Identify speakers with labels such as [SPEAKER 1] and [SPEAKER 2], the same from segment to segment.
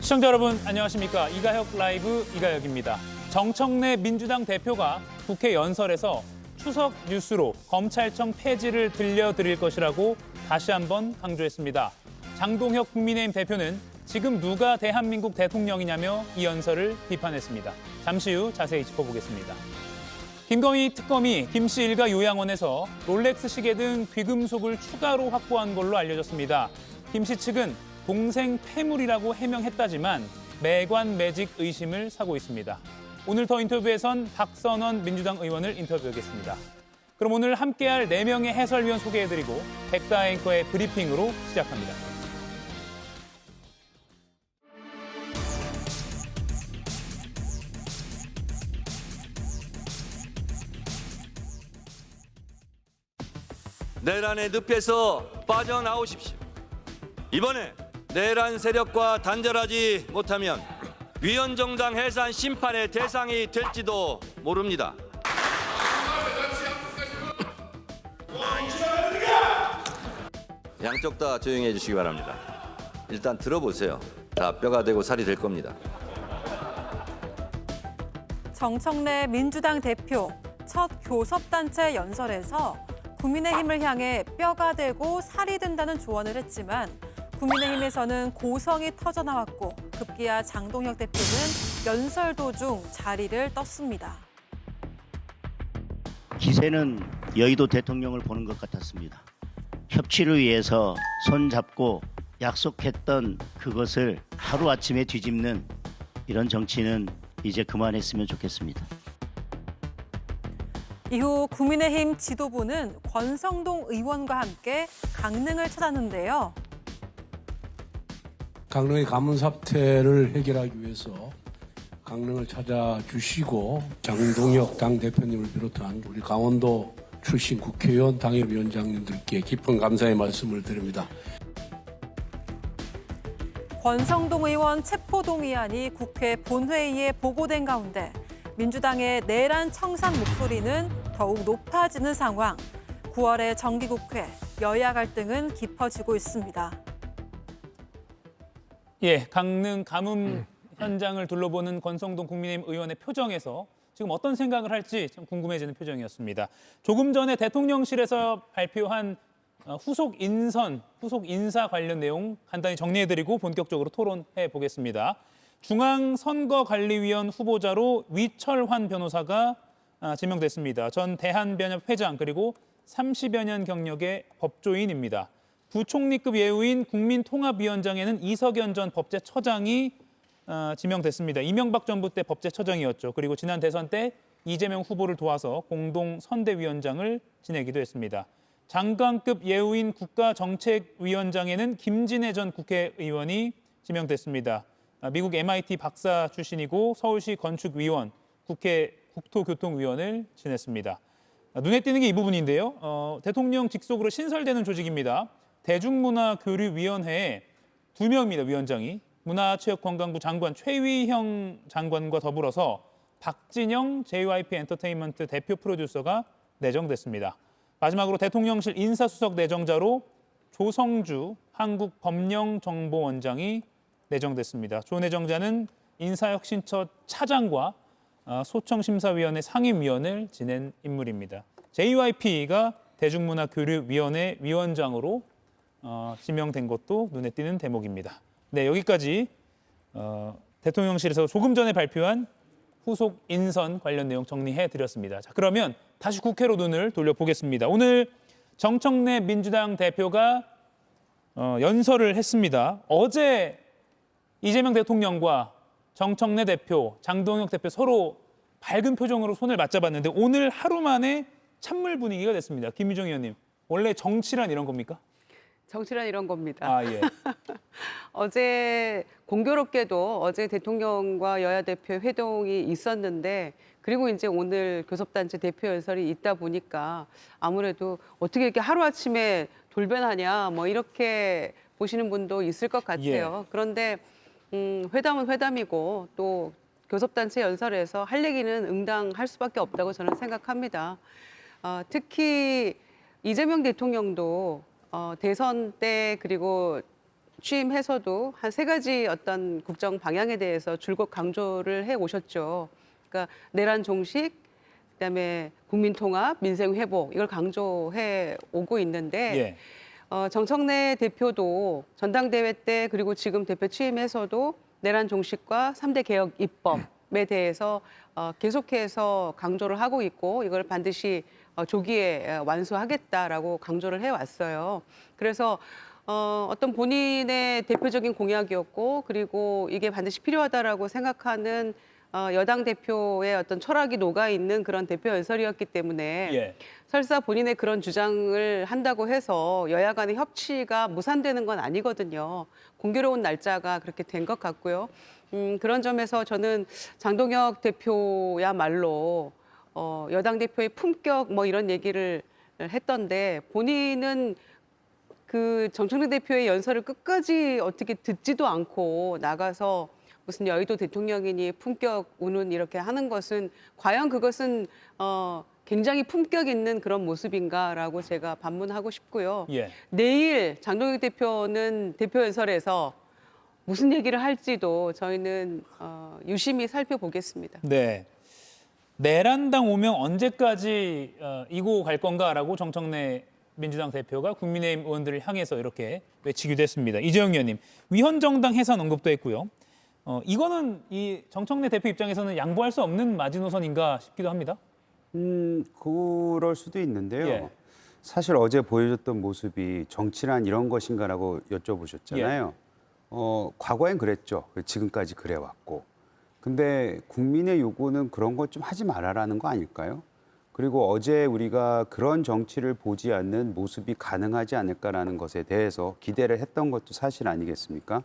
[SPEAKER 1] 시청자 여러분 안녕하십니까. 이가혁 라이브 이가혁입니다. 정청래 민주당 대표가 국회 연설에서 추석 뉴스로 검찰청 폐지를 들려드릴 것이라고 다시 한번 강조했습니다. 장동혁 국민의힘 대표는 지금 누가 대한민국 대통령이냐며 이 연설을 비판했습니다. 잠시 후 자세히 짚어보겠습니다. 김건희 특검이 김씨 일가 요양원에서 롤렉스 시계 등 귀금속을 추가로 확보한 걸로 알려졌습니다. 김씨 측은 동생 폐물이라고 해명했다지만 매관 매직 의심을 사고 있습니다. 오늘 더 인터뷰에선 박선원 민주당 의원을 인터뷰하겠습니다. 그럼 오늘 함께할 4명의 해설위원 소개해드리고 백다 앵커의 브리핑으로 시작합니다.
[SPEAKER 2] 내란의 늪에서 빠져나오십시오. 이번에 내란 세력과 단절하지 못하면 위헌정당 해산 심판의 대상이 될지도 모릅니다. 양쪽 다 조용히 해주시기 바랍니다. 일단 들어보세요. 다 뼈가 되고 살이 될 겁니다.
[SPEAKER 3] 정청래 민주당 대표 첫 교섭단체 연설에서 국민의힘을 향해 뼈가 되고 살이 된다는 조언을 했지만 국민의힘에서는 고성이 터져나왔고 급기야 장동혁 대표는 연설 도중 자리를 떴습니다.
[SPEAKER 4] 기세는 여의도 대통령을 보는 것 같았습니다. 협치를 위해서 손잡고 약속했던 그것을 하루아침에 뒤집는 이런 정치는 이제 그만했으면 좋겠습니다.
[SPEAKER 3] 이후 국민의힘 지도부는 권성동 의원과 함께 강릉을 찾았는데요.
[SPEAKER 5] 강릉의 가문 사태를 해결하기 위해서 강릉을 찾아주시고 장동혁 당대표님을 비롯한 우리 강원도 출신 국회의원 당협위원장님들께 깊은 감사의 말씀을 드립니다.
[SPEAKER 3] 권성동 의원 체포동의안이 국회 본회의에 보고된 가운데 민주당의 내란 청산 목소리는 더욱 높아지는 상황. 9월의 정기국회, 여야 갈등은 깊어지고 있습니다.
[SPEAKER 1] 예, 강릉 가뭄 현장을 둘러보는 권성동 국민의힘 의원의 표정에서 지금 어떤 생각을 할지 참 궁금해지는 표정이었습니다. 조금 전에 대통령실에서 발표한 후속 인사 관련 내용 간단히 정리해드리고 본격적으로 토론해 보겠습니다. 중앙선거관리위원 후보자로 위철환 변호사가 지명됐습니다. 전 대한변협 회장 그리고 30여 년 경력의 법조인입니다. 부총리급 예우인 국민통합위원장에는 이석연 전 법제처장이 지명됐습니다. 이명박 정부 때 법제처장이었죠. 그리고 지난 대선 때 이재명 후보를 도와서 공동선대위원장을 지내기도 했습니다. 장관급 예우인 국가정책위원장에는 김진애 전 국회의원이 지명됐습니다. 미국 MIT 박사 출신이고 서울시 건축위원, 국회 국토교통위원을 지냈습니다. 눈에 띄는 게 이 부분인데요. 대통령 직속으로 신설되는 조직입니다. 대중문화교류위원회에 2명입니다, 위원장이. 문화체육관광부 장관 최위형 장관과 더불어서 박진영 JYP 엔터테인먼트 대표 프로듀서가 내정됐습니다. 마지막으로 대통령실 인사수석 내정자로 조성주 한국법령정보원장이 내정됐습니다. 조 내정자는 인사혁신처 차장과 소청심사위원회 상임위원을 지낸 인물입니다. JYP가 대중문화교류위원회 위원장으로 지명된 것도 눈에 띄는 대목입니다. 네, 여기까지 대통령실에서 조금 전에 발표한 후속 인선 관련 내용 정리해드렸습니다. 자, 그러면 다시 국회로 눈을 돌려보겠습니다. 오늘 정청래 민주당 대표가 연설을 했습니다. 어제 이재명 대통령과 정청래 대표, 장동혁 대표 서로 밝은 표정으로 손을 맞잡았는데 오늘 하루 만에 찬물 분위기가 됐습니다. 김유정 의원님, 원래 정치란 이런 겁니까?
[SPEAKER 6] 정치란 이런 겁니다.
[SPEAKER 1] 아, 예.
[SPEAKER 6] 어제 공교롭게도 어제 대통령과 여야 대표 회동이 있었는데 그리고 이제 오늘 교섭단체 대표 연설이 있다 보니까 아무래도 어떻게 이렇게 하루아침에 돌변하냐 뭐 이렇게 보시는 분도 있을 것 같아요.
[SPEAKER 1] 예.
[SPEAKER 6] 그런데 회담은 회담이고 또 교섭단체 연설에서 할 얘기는 응당할 수밖에 없다고 저는 생각합니다. 특히 이재명 대통령도 대선 때 그리고 취임해서도 한 3가지 어떤 국정 방향에 대해서 줄곧 강조를 해 오셨죠. 그러니까 내란 종식, 그다음에 국민 통합, 민생 회복 이걸 강조해 오고 있는데
[SPEAKER 1] 예.
[SPEAKER 6] 정청래 대표도 전당대회 때 그리고 지금 대표 취임해서도 내란 종식과 3대 개혁 입법에 대해서 계속해서 강조를 하고 있고 이걸 반드시 조기에 완수하겠다라고 강조를 해왔어요. 그래서 어떤 본인의 대표적인 공약이었고 그리고 이게 반드시 필요하다라고 생각하는 여당 대표의 어떤 철학이 녹아 있는 그런 대표 연설이었기 때문에
[SPEAKER 1] 예.
[SPEAKER 6] 설사 본인의 그런 주장을 한다고 해서 여야 간의 협치가 무산되는 건 아니거든요. 공교로운 날짜가 그렇게 된 것 같고요. 그런 점에서 저는 장동혁 대표야말로 여당 대표의 품격 뭐 이런 얘기를 했던데 본인은 그 정청래 대표의 연설을 끝까지 어떻게 듣지도 않고 나가서 무슨 여의도 대통령이니 품격 운운 이렇게 하는 것은 과연 그것은 굉장히 품격 있는 그런 모습인가라고 제가 반문하고 싶고요.
[SPEAKER 1] 예.
[SPEAKER 6] 내일 장동혁 대표는 대표 연설에서 무슨 얘기를 할지도 저희는 유심히 살펴보겠습니다.
[SPEAKER 1] 네. 내란당 오명 언제까지 이고 갈 건가라고 정청래 민주당 대표가 국민의힘 의원들을 향해서 이렇게 외치기도 했습니다. 이재용 의원님, 위헌정당 해산 언급도 했고요. 이거는 이 정청래 대표 입장에서는 양보할 수 없는 마지노선인가 싶기도 합니다.
[SPEAKER 7] 그럴 수도 있는데요.
[SPEAKER 1] 예.
[SPEAKER 7] 사실 어제 보여줬던 모습이 정치란 이런 것인가라고 여쭤보셨잖아요. 과거엔 그랬죠. 지금까지 그래왔고. 근데 국민의 요구는 그런 것 좀 하지 말아라는 거 아닐까요? 그리고 어제 우리가 그런 정치를 보지 않는 모습이 가능하지 않을까라는 것에 대해서 기대를 했던 것도 사실 아니겠습니까?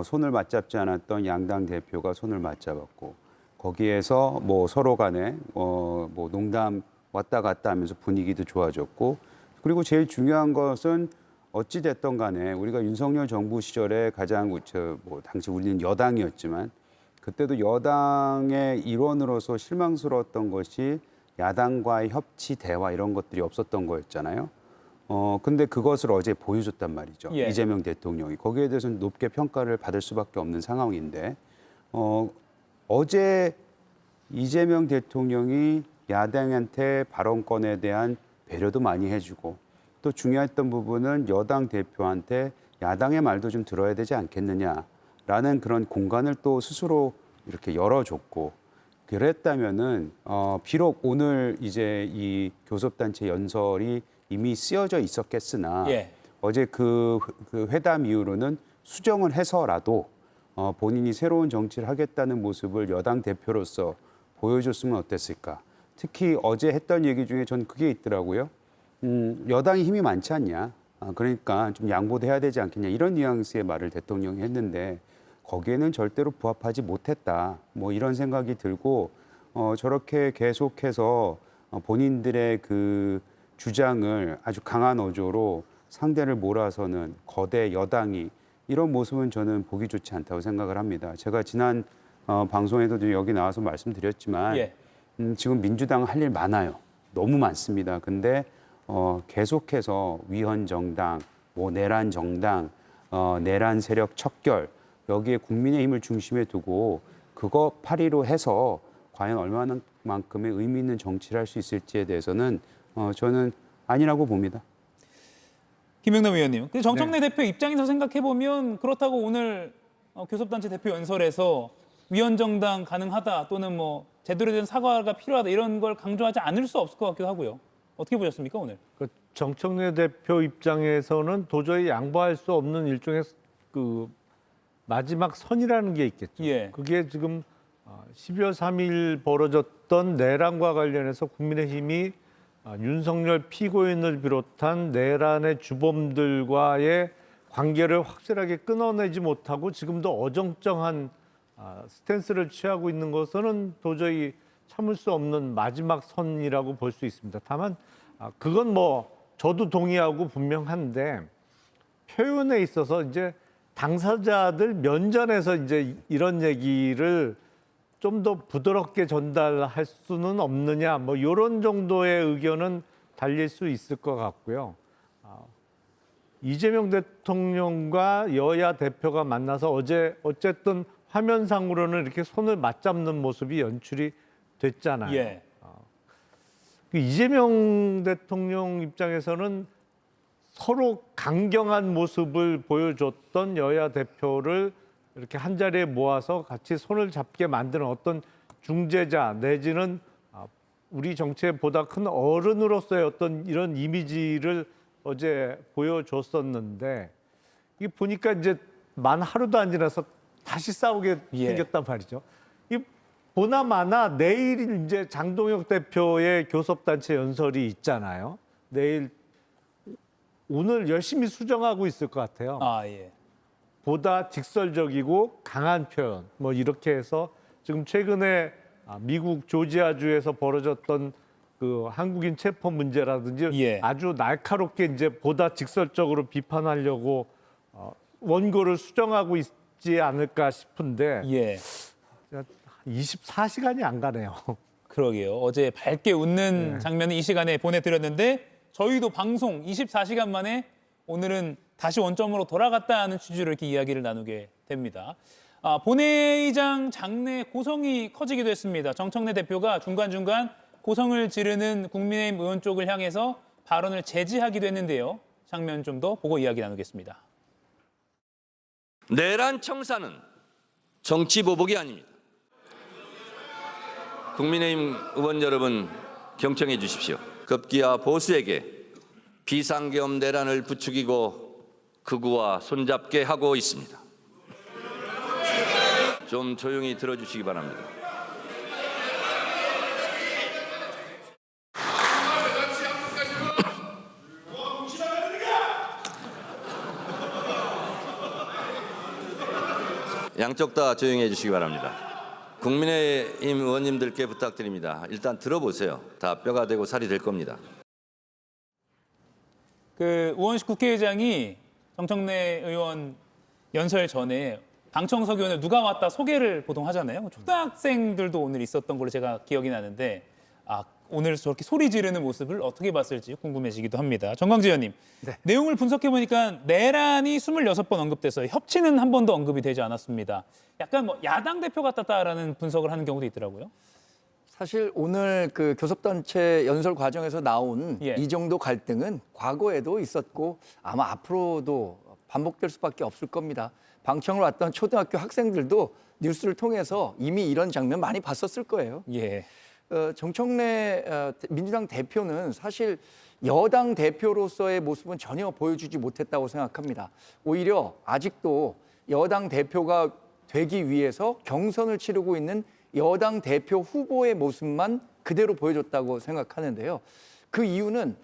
[SPEAKER 7] 손을 맞잡지 않았던 양당 대표가 손을 맞잡았고 거기에서 뭐 서로 간에 뭐 농담 왔다 갔다 하면서 분위기도 좋아졌고 그리고 제일 중요한 것은 어찌 됐던 간에 우리가 윤석열 정부 시절에 가장 뭐 당시 우리는 여당이었지만 그때도 여당의 일원으로서 실망스러웠던 것이 야당과의 협치 대화 이런 것들이 없었던 거였잖아요. 근데 그것을 어제 보여줬단 말이죠.
[SPEAKER 1] 예.
[SPEAKER 7] 이재명 대통령이 거기에 대해서는 높게 평가를 받을 수밖에 없는 상황인데 어제 이재명 대통령이 야당한테 발언권에 대한 배려도 많이 해주고 또 중요했던 부분은 여당 대표한테 야당의 말도 좀 들어야 되지 않겠느냐라는 그런 공간을 또 스스로 이렇게 열어줬고 그랬다면은 비록 오늘 이제 이 교섭단체 연설이 이미 쓰여져 있었겠으나
[SPEAKER 1] 예.
[SPEAKER 7] 어제 그 회담 이후로는 수정을 해서라도 본인이 새로운 정치를 하겠다는 모습을 여당 대표로서 보여줬으면 어땠을까. 특히 어제 했던 얘기 중에 전 그게 있더라고요. 여당이 힘이 많지 않냐. 그러니까 좀 양보도 해야 되지 않겠냐. 이런 뉘앙스의 말을 대통령이 했는데 거기에는 절대로 부합하지 못했다. 뭐 이런 생각이 들고 저렇게 계속해서 본인들의 그 주장을 아주 강한 어조로 상대를 몰아서는 거대 여당이 이런 모습은 저는 보기 좋지 않다고 생각을 합니다. 제가 지난 방송에도 여기 나와서 말씀드렸지만
[SPEAKER 1] 예.
[SPEAKER 7] 지금 민주당은 할 일 많아요. 너무 많습니다. 근데 계속해서 위헌 정당, 뭐 내란 정당, 내란 세력 척결 여기에 국민의힘을 중심에 두고 그거 8.15 해서 과연 얼마만큼의 의미 있는 정치를 할 수 있을지에 대해서는 저는 아니라고 봅니다.
[SPEAKER 1] 김영남 의원님, 근데 정청래 대표 입장에서 생각해 보면 그렇다고 오늘 교섭단체 대표 연설에서 위헌정당 가능하다 또는 뭐 제대로 된 사과가 필요하다 이런 걸 강조하지 않을 수 없을 것 같기도 하고요. 어떻게 보셨습니까 오늘?
[SPEAKER 8] 정청래 대표 입장에서는 도저히 양보할 수 없는 일종의 그 마지막 선이라는 게 있겠죠.
[SPEAKER 1] 예.
[SPEAKER 8] 그게 지금 12월 3일 벌어졌던 내란과 관련해서 국민의힘이 윤석열 피고인을 비롯한 내란의 주범들과의 관계를 확실하게 끊어내지 못하고 지금도 어정쩡한 스탠스를 취하고 있는 것은 도저히 참을 수 없는 마지막 선이라고 볼 수 있습니다. 다만 그건 뭐 저도 동의하고 분명한데 표현에 있어서 이제 당사자들 면전에서 이제 이런 얘기를 좀 더 부드럽게 전달할 수는 없느냐 뭐 이런 정도의 의견은 달릴 수 있을 것 같고요. 이재명 대통령과 여야 대표가 만나서 어제 어쨌든 화면상으로는 이렇게 손을 맞잡는 모습이 연출이 됐잖아요.
[SPEAKER 1] 예.
[SPEAKER 8] 이재명 대통령 입장에서는 서로 강경한 모습을 보여줬던 여야 대표를 이렇게 한 자리에 모아서 같이 손을 잡게 만드는 어떤 중재자 내지는 우리 정치의 보다 큰 어른으로서의 어떤 이런 이미지를 어제 보여줬었는데 이 보니까 이제 만 하루도 안 지나서 다시 싸우게
[SPEAKER 1] 예.
[SPEAKER 8] 생겼단 말이죠. 이 보나마나 내일 이제 장동혁 대표의 교섭단체 연설이 있잖아요. 내일 오늘 열심히 수정하고 있을 것 같아요.
[SPEAKER 1] 아, 예.
[SPEAKER 8] 보다 직설적이고 강한 표현 뭐 이렇게 해서 지금 최근에 미국 조지아주에서 벌어졌던 그 한국인 체포 문제라든지
[SPEAKER 1] 예.
[SPEAKER 8] 아주 날카롭게 이제 보다 직설적으로 비판하려고 원고를 수정하고 있지 않을까 싶은데
[SPEAKER 1] 예.
[SPEAKER 8] 24시간이 안 가네요.
[SPEAKER 1] 그러게요. 어제 밝게 웃는 장면을 이 시간에 보내드렸는데 저희도 방송 24시간 만에 오늘은 다시 원점으로 돌아갔다는 취지로 이렇게 이야기를 나누게 됩니다. 본회의장 장내 고성이 커지기도 했습니다. 정청래 대표가 중간중간 고성을 지르는 국민의힘 의원 쪽을 향해서 발언을 제지하기도 했는데요. 장면 좀 더 보고 이야기 나누겠습니다.
[SPEAKER 2] 내란 청사는 정치 보복이 아닙니다. 국민의힘 의원 여러분 경청해 주십시오. 급기야 보수에게 비상계엄 내란을 부추기고 극우와 손잡게 하고 있습니다. 좀 조용히 들어주시기 바랍니다. 양쪽 다 조용히 해주시기 바랍니다. 국민의힘 의원님들께 부탁드립니다. 일단 들어보세요. 다 뼈가 되고 살이 될 겁니다.
[SPEAKER 1] 그 우원식 국회의장이 정청래 의원 연설 전에 방청석 의원을 누가 왔다 소개를 보통 하잖아요. 초등학생들도 오늘 있었던 걸로 제가 기억이 나는데 오늘 저렇게 소리 지르는 모습을 어떻게 봤을지 궁금해지기도 합니다. 정광재 의원님, 내용을 분석해 보니까 내란이 26번 언급돼서 협치는 한 번도 언급이 되지 않았습니다. 약간 뭐 야당 대표 같았다라는 분석을 하는 경우도 있더라고요.
[SPEAKER 9] 사실 오늘 그 교섭단체 연설 과정에서 나온
[SPEAKER 1] 예.
[SPEAKER 9] 이 정도 갈등은 과거에도 있었고 아마 앞으로도 반복될 수밖에 없을 겁니다. 방청을 왔던 초등학교 학생들도 뉴스를 통해서 이미 이런 장면 많이 봤었을 거예요.
[SPEAKER 1] 예.
[SPEAKER 9] 정청래 민주당 대표는 사실 여당 대표로서의 모습은 전혀 보여주지 못했다고 생각합니다. 오히려 아직도 여당 대표가 되기 위해서 경선을 치르고 있는 여당 대표 후보의 모습만 그대로 보여줬다고 생각하는데요. 그 이유는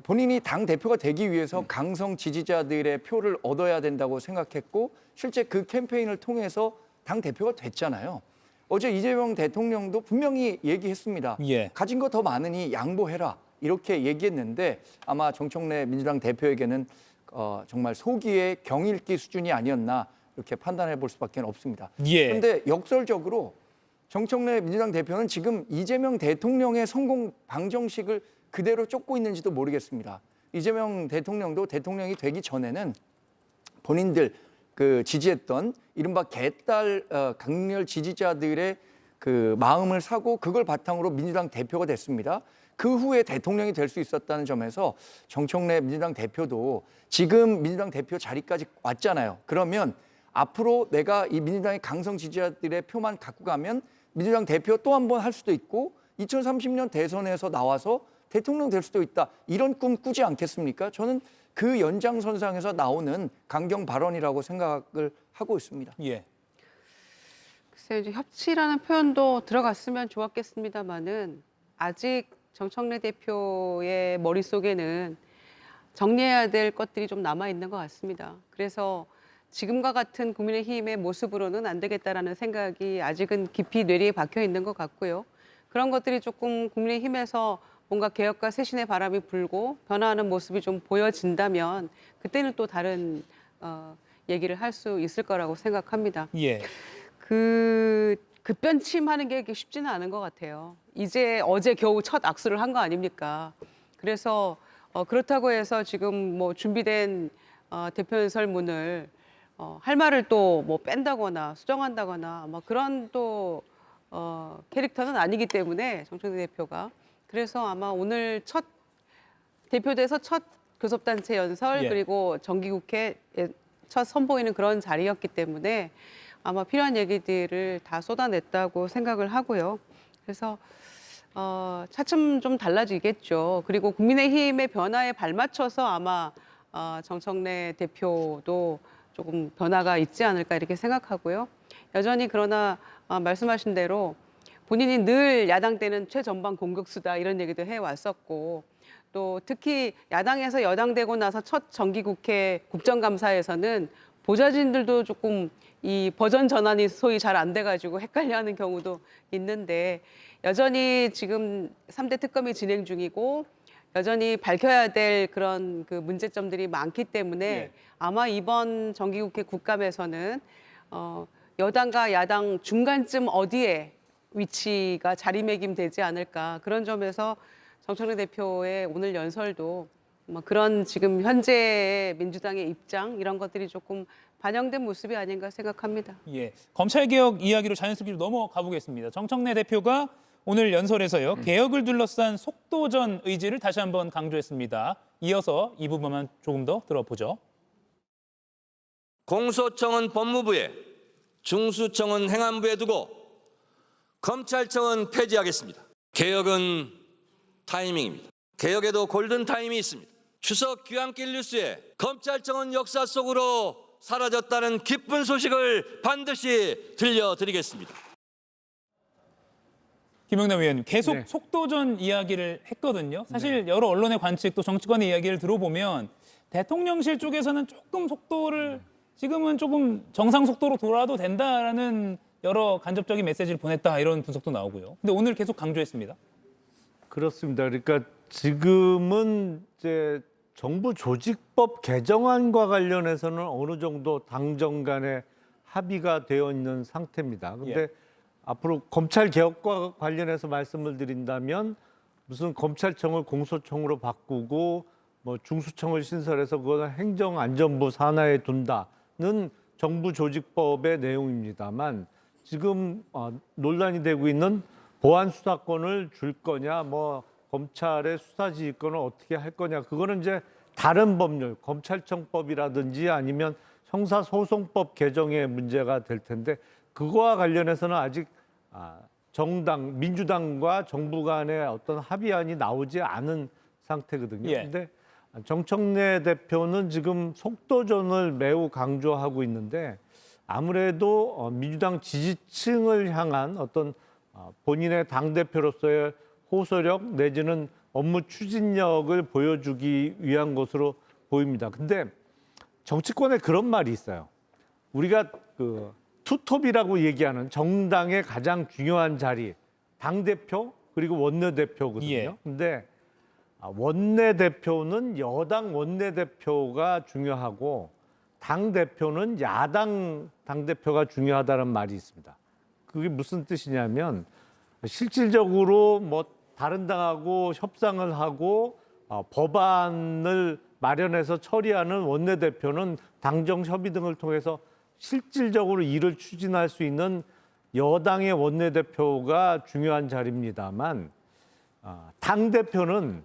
[SPEAKER 9] 본인이 당 대표가 되기 위해서 강성 지지자들의 표를 얻어야 된다고 생각했고 실제 그 캠페인을 통해서 당 대표가 됐잖아요. 어제 이재명 대통령도 분명히 얘기했습니다.
[SPEAKER 1] 예.
[SPEAKER 9] 가진 거 더 많으니 양보해라 이렇게 얘기했는데 아마 정청래 민주당 대표에게는 정말 소기의 경읽기 수준이 아니었나 이렇게 판단해 볼 수밖에 없습니다.
[SPEAKER 1] 예.
[SPEAKER 9] 그런데 역설적으로 정청래 민주당 대표는 지금 이재명 대통령의 성공 방정식을 그대로 쫓고 있는지도 모르겠습니다. 이재명 대통령도 대통령이 되기 전에는 본인들 그 지지했던 이른바 개딸 강렬 지지자들의 그 마음을 사고 그걸 바탕으로 민주당 대표가 됐습니다. 그 후에 대통령이 될 수 있었다는 점에서 정청래 민주당 대표도 지금 민주당 대표 자리까지 왔잖아요. 그러면 앞으로 내가 이 민주당의 강성 지지자들의 표만 갖고 가면 민주당 대표 또 한 번 할 수도 있고 2030년 대선에서 나와서 대통령 될 수도 있다. 이런 꿈 꾸지 않겠습니까? 저는 그 연장선상에서 나오는 강경 발언이라고 생각을 하고 있습니다.
[SPEAKER 1] 예.
[SPEAKER 6] 글쎄요, 이제 협치라는 표현도 들어갔으면 좋았겠습니다만은 아직 정청래 대표의 머릿속에는 정리해야 될 것들이 좀 남아 있는 것 같습니다. 그래서 지금과 같은 국민의힘의 모습으로는 안 되겠다라는 생각이 아직은 깊이 뇌리에 박혀 있는 것 같고요. 그런 것들이 조금 국민의힘에서 뭔가 개혁과 쇄신의 바람이 불고 변화하는 모습이 좀 보여진다면 그때는 또 다른 얘기를 할 수 있을 거라고 생각합니다.
[SPEAKER 1] 예.
[SPEAKER 6] 급변침하는 게 쉽지는 않은 것 같아요. 어제 겨우 첫 악수를 한 거 아닙니까? 그래서 그렇다고 해서 지금 뭐 준비된 대표 연설문을 할 말을 또 뭐 뺀다거나 수정한다거나 뭐 그런 또 캐릭터는 아니기 때문에 정청래 대표가 그래서 아마 오늘 대표돼서 첫 교섭단체 연설
[SPEAKER 1] 예.
[SPEAKER 6] 그리고 정기국회 첫 선보이는 그런 자리였기 때문에 아마 필요한 얘기들을 다 쏟아냈다고 생각을 하고요. 그래서 차츰 좀 달라지겠죠. 그리고 국민의힘의 변화에 발맞춰서 아마 정청래 대표도 조금 변화가 있지 않을까 이렇게 생각하고요. 여전히 그러나 말씀하신 대로 본인이 늘 야당 때는 최전방 공격수다 이런 얘기도 해왔었고 또 특히 야당에서 여당 되고 나서 첫 정기국회 국정감사에서는 보좌진들도 조금 이 버전 전환이 소위 잘 안 돼가지고 헷갈려하는 경우도 있는데 여전히 지금 3대 특검이 진행 중이고 여전히 밝혀야 될 그런 그 문제점들이 많기 때문에
[SPEAKER 1] 예.
[SPEAKER 6] 아마 이번 정기국회 국감에서는 여당과 야당 중간쯤 어디에 위치가 자리매김되지 않을까 그런 점에서 정청래 대표의 오늘 연설도 뭐 그런 지금 현재의 민주당의 입장 이런 것들이 조금 반영된 모습이 아닌가 생각합니다.
[SPEAKER 1] 예, 검찰개혁 이야기로 자연스럽게 넘어가 보겠습니다. 정청래 대표가 오늘 연설에서요. 개혁을 둘러싼 속도전 의지를 다시 한번 강조했습니다. 이어서 이 부분만 조금 더 들어보죠.
[SPEAKER 2] 공소청은 법무부에, 중수청은 행안부에 두고 검찰청은 폐지하겠습니다. 개혁은 타이밍입니다. 개혁에도 골든 타임이 있습니다. 추석 귀환길 뉴스에 검찰청은 역사 속으로 사라졌다는 기쁜 소식을 반드시 들려드리겠습니다.
[SPEAKER 1] 김영남 의원님 계속
[SPEAKER 8] 네.
[SPEAKER 1] 속도전 이야기를 했거든요. 사실 여러 언론의 관측 또 정치권의 이야기를 들어보면 대통령실 쪽에서는 조금 속도를 지금은 조금 정상 속도로 돌아도 된다라는 여러 간접적인 메시지를 보냈다 이런 분석도 나오고요. 근데 오늘 계속 강조했습니다.
[SPEAKER 8] 그렇습니다. 그러니까 지금은 이제 정부 조직법 개정안과 관련해서는 어느 정도 당정 간에 합의가 되어 있는 상태입니다. 그런데 앞으로 검찰 개혁과 관련해서 말씀을 드린다면 무슨 검찰청을 공소청으로 바꾸고 뭐 중수청을 신설해서 그거는 행정안전부 산하에 둔다는 정부 조직법의 내용입니다만 지금 논란이 되고 있는 보안 수사권을 줄 거냐, 뭐 검찰의 수사지휘권을 어떻게 할 거냐, 그거는 이제 다른 법률, 검찰청법이라든지 아니면 형사소송법 개정의 문제가 될 텐데 그거와 관련해서는 아직 정당, 민주당과 정부 간의 어떤 합의안이 나오지 않은 상태거든요.
[SPEAKER 1] 예.
[SPEAKER 8] 그런데 정청래 대표는 지금 속도전을 매우 강조하고 있는데 아무래도 민주당 지지층을 향한 어떤 본인의 당대표로서의 호소력 내지는 업무 추진력을 보여주기 위한 것으로 보입니다. 근데 정치권에 그런 말이 있어요. 우리가 그 투톱이라고 얘기하는 정당의 가장 중요한 자리, 당대표 그리고 원내대표거든요.
[SPEAKER 1] 예.
[SPEAKER 8] 근데 원내대표는 여당 원내대표가 중요하고 당대표는 야당 당대표가 중요하다는 말이 있습니다. 그게 무슨 뜻이냐면 실질적으로 뭐 다른 당하고 협상을 하고 법안을 마련해서 처리하는 원내대표는 당정 협의 등을 통해서 실질적으로 일을 추진할 수 있는 여당의 원내대표가 중요한 자리입니다만 당대표는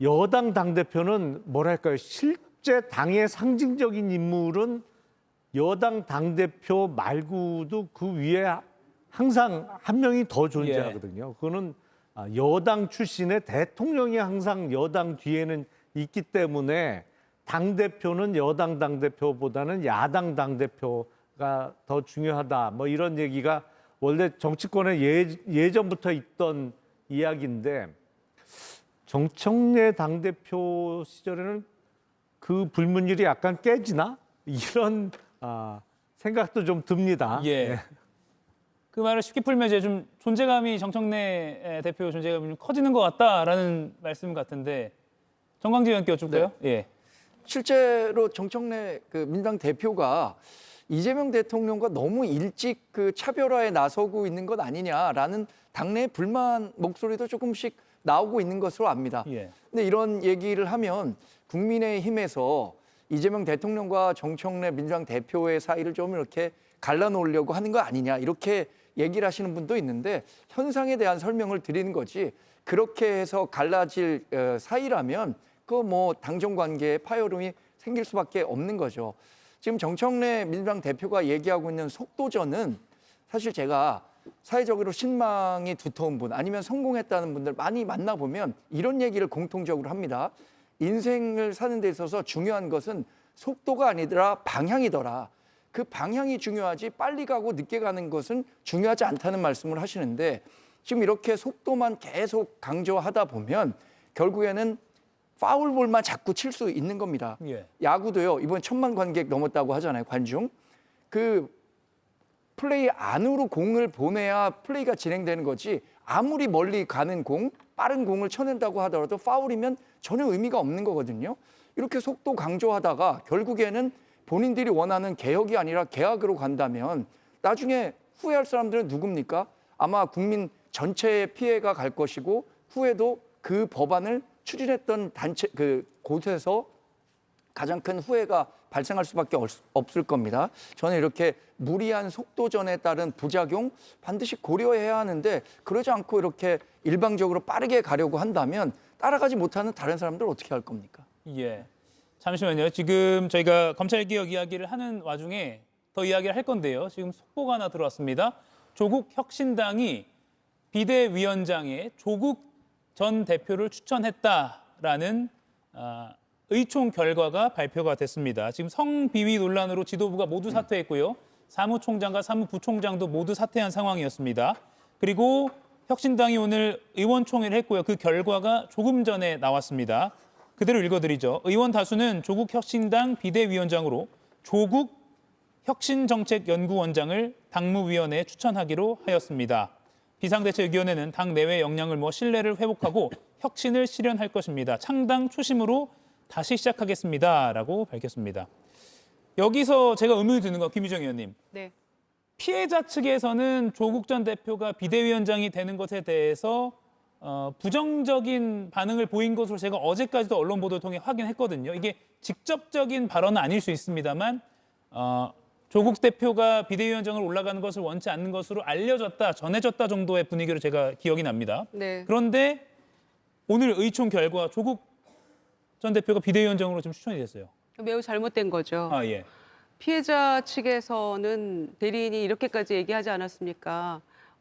[SPEAKER 8] 여당 당대표는 뭐랄까요, 실제 당의 상징적인 인물은 여당 당대표 말고도 그 위에 항상 한 명이 더 존재하거든요. 그거는 여당 출신의 대통령이 항상 여당 뒤에는 있기 때문에 당대표는 여당 당대표보다는 야당 당대표가 더 중요하다. 뭐 이런 얘기가 원래 정치권에 예전부터 있던 이야기인데 정청래 당대표 시절에는 그 불문율이 약간 깨지나? 이런 생각도 좀 듭니다.
[SPEAKER 1] 예.
[SPEAKER 8] 네.
[SPEAKER 1] 그 말을 쉽게 풀면 이제 좀 존재감이 정청래 대표 존재감이 좀 커지는 것 같다라는 말씀 같은데 정광재 의원께 여쭐까요? 예.
[SPEAKER 9] 실제로 정청래 그 민주당 대표가 이재명 대통령과 너무 일찍 그 차별화에 나서고 있는 것 아니냐라는 당내의 불만 목소리도 조금씩 나오고 있는 것으로 압니다.
[SPEAKER 1] 예.
[SPEAKER 9] 근데 이런 얘기를 하면 국민의힘에서 이재명 대통령과 정청래 민주당 대표의 사이를 좀 이렇게 갈라놓으려고 하는 거 아니냐 이렇게 얘기를 하시는 분도 있는데 현상에 대한 설명을 드리는 거지 그렇게 해서 갈라질 사이라면 그 뭐 당정 관계에 파열음이 생길 수밖에 없는 거죠. 지금 정청래 민주당 대표가 얘기하고 있는 속도전은 사실 제가 사회적으로 신망이 두터운 분 아니면 성공했다는 분들 많이 만나보면 이런 얘기를 공통적으로 합니다. 인생을 사는 데 있어서 중요한 것은 속도가 아니더라 방향이더라. 그 방향이 중요하지 빨리 가고 늦게 가는 것은 중요하지 않다는 말씀을 하시는데 지금 이렇게 속도만 계속 강조하다 보면 결국에는 파울볼만 자꾸 칠 수 있는 겁니다.
[SPEAKER 1] 예.
[SPEAKER 9] 야구도요. 이번 1000만 관객 넘었다고 하잖아요. 관중. 그 플레이 안으로 공을 보내야 플레이가 진행되는 거지 아무리 멀리 가는 공, 빠른 공을 쳐낸다고 하더라도 파울이면 전혀 의미가 없는 거거든요. 이렇게 속도 강조하다가 결국에는 본인들이 원하는 개혁이 아니라 개혁으로 간다면 나중에 후회할 사람들은 누굽니까? 아마 국민 전체의 피해가 갈 것이고 후에도 그 법안을 추진했던 단체 그 곳에서 가장 큰 후회가 발생할 수밖에 없을 겁니다. 저는 이렇게 무리한 속도전에 따른 부작용 반드시 고려해야 하는데 그러지 않고 이렇게 일방적으로 빠르게 가려고 한다면 따라가지 못하는 다른 사람들 어떻게 할 겁니까?
[SPEAKER 1] 예. 잠시만요. 지금 저희가 검찰개혁 이야기를 하는 와중에 더 이야기를 할 건데요. 지금 속보가 하나 들어왔습니다. 조국 혁신당이 비대위원장에 조국 전 대표를 추천했다라는 의총 결과가 발표가 됐습니다. 지금 성비위 논란으로 지도부가 모두 사퇴했고요. 사무총장과 사무부총장도 모두 사퇴한 상황이었습니다. 그리고 혁신당이 오늘 의원총회를 했고요. 그 결과가 조금 전에 나왔습니다. 그대로 읽어드리죠. 의원 다수는 조국 혁신당 비대위원장으로 조국 혁신정책연구원장을 당무위원회에 추천하기로 하였습니다. 비상대책위원회는 당 내외 역량을 모아 신뢰를 회복하고 혁신을 실현할 것입니다. 창당 초심으로 다시 시작하겠습니다라고 밝혔습니다. 여기서 제가 의문이 드는 거 김유정 의원님.
[SPEAKER 6] 네.
[SPEAKER 1] 피해자 측에서는 조국 전 대표가 비대위원장이 되는 것에 대해서 부정적인 반응을 보인 것으로 제가 어제까지도 언론 보도를 통해 확인했거든요. 이게 직접적인 발언은 아닐 수 있습니다만 조국 대표가 비대위원장으로 올라가는 것을 원치 않는 것으로 알려졌다, 전해졌다 정도의 분위기로 제가 기억이 납니다.
[SPEAKER 6] 네.
[SPEAKER 1] 그런데 오늘 의총 결과 조국 전 대표가 비대위원장으로 지금 추천이 됐어요.
[SPEAKER 6] 매우 잘못된 거죠.
[SPEAKER 1] 아, 예.
[SPEAKER 6] 피해자 측에서는 대리인이 이렇게까지 얘기하지 않았습니까?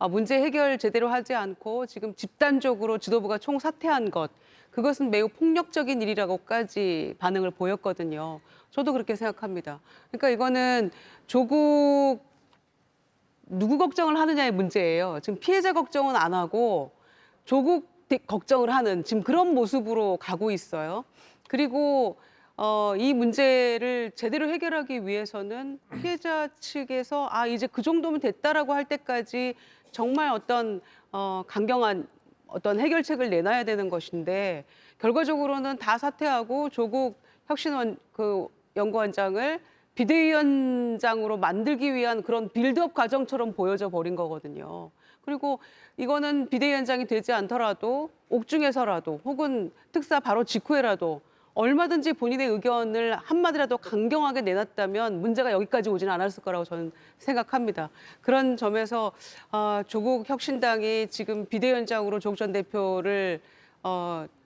[SPEAKER 6] 문제 해결 제대로 하지 않고 지금 집단적으로 지도부가 총사퇴한 것, 그것은 매우 폭력적인 일이라고까지 반응을 보였거든요. 저도 그렇게 생각합니다. 그러니까 이거는 조국 누구 걱정을 하느냐의 문제예요. 지금 피해자 걱정은 안 하고 조국 걱정을 하는 지금 그런 모습으로 가고 있어요. 그리고 이 문제를 제대로 해결하기 위해서는 피해자 측에서 이제 그 정도면 됐다라고 할 때까지 정말 어떤 강경한 어떤 해결책을 내놔야 되는 것인데 결과적으로는 다 사퇴하고 조국 혁신연구원장을 비대위원장으로 만들기 위한 그런 빌드업 과정처럼 보여져 버린 거거든요. 그리고 이거는 비대위원장이 되지 않더라도 옥중에서라도 혹은 특사 바로 직후에라도 얼마든지 본인의 의견을 한마디라도 강경하게 내놨다면 문제가 여기까지 오지는 않았을 거라고 저는 생각합니다. 그런 점에서 조국 혁신당이 지금 비대위원장으로 조국 전 대표를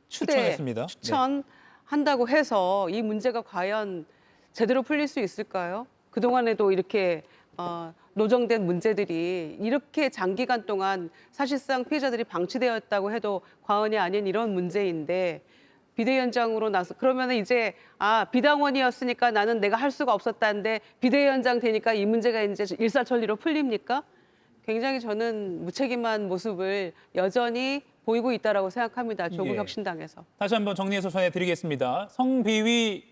[SPEAKER 1] 추천했습니다.
[SPEAKER 6] 추천한다고 해서 이 문제가 과연 제대로 풀릴 수 있을까요? 그동안에도 이렇게 노정된 문제들이 이렇게 장기간 동안 사실상 피해자들이 방치되었다고 해도 과언이 아닌 이런 문제인데 비대위원장으로 나서 그러면 이제 비당원이었으니까 나는 내가 할 수가 없었다는데 비대위원장 되니까 이 문제가 이제 일사천리로 풀립니까? 굉장히 저는 무책임한 모습을 여전히 보이고 있다라고 생각합니다. 조국 혁신당에서.
[SPEAKER 1] 다시 한번 정리해서 전해드리겠습니다. 성비위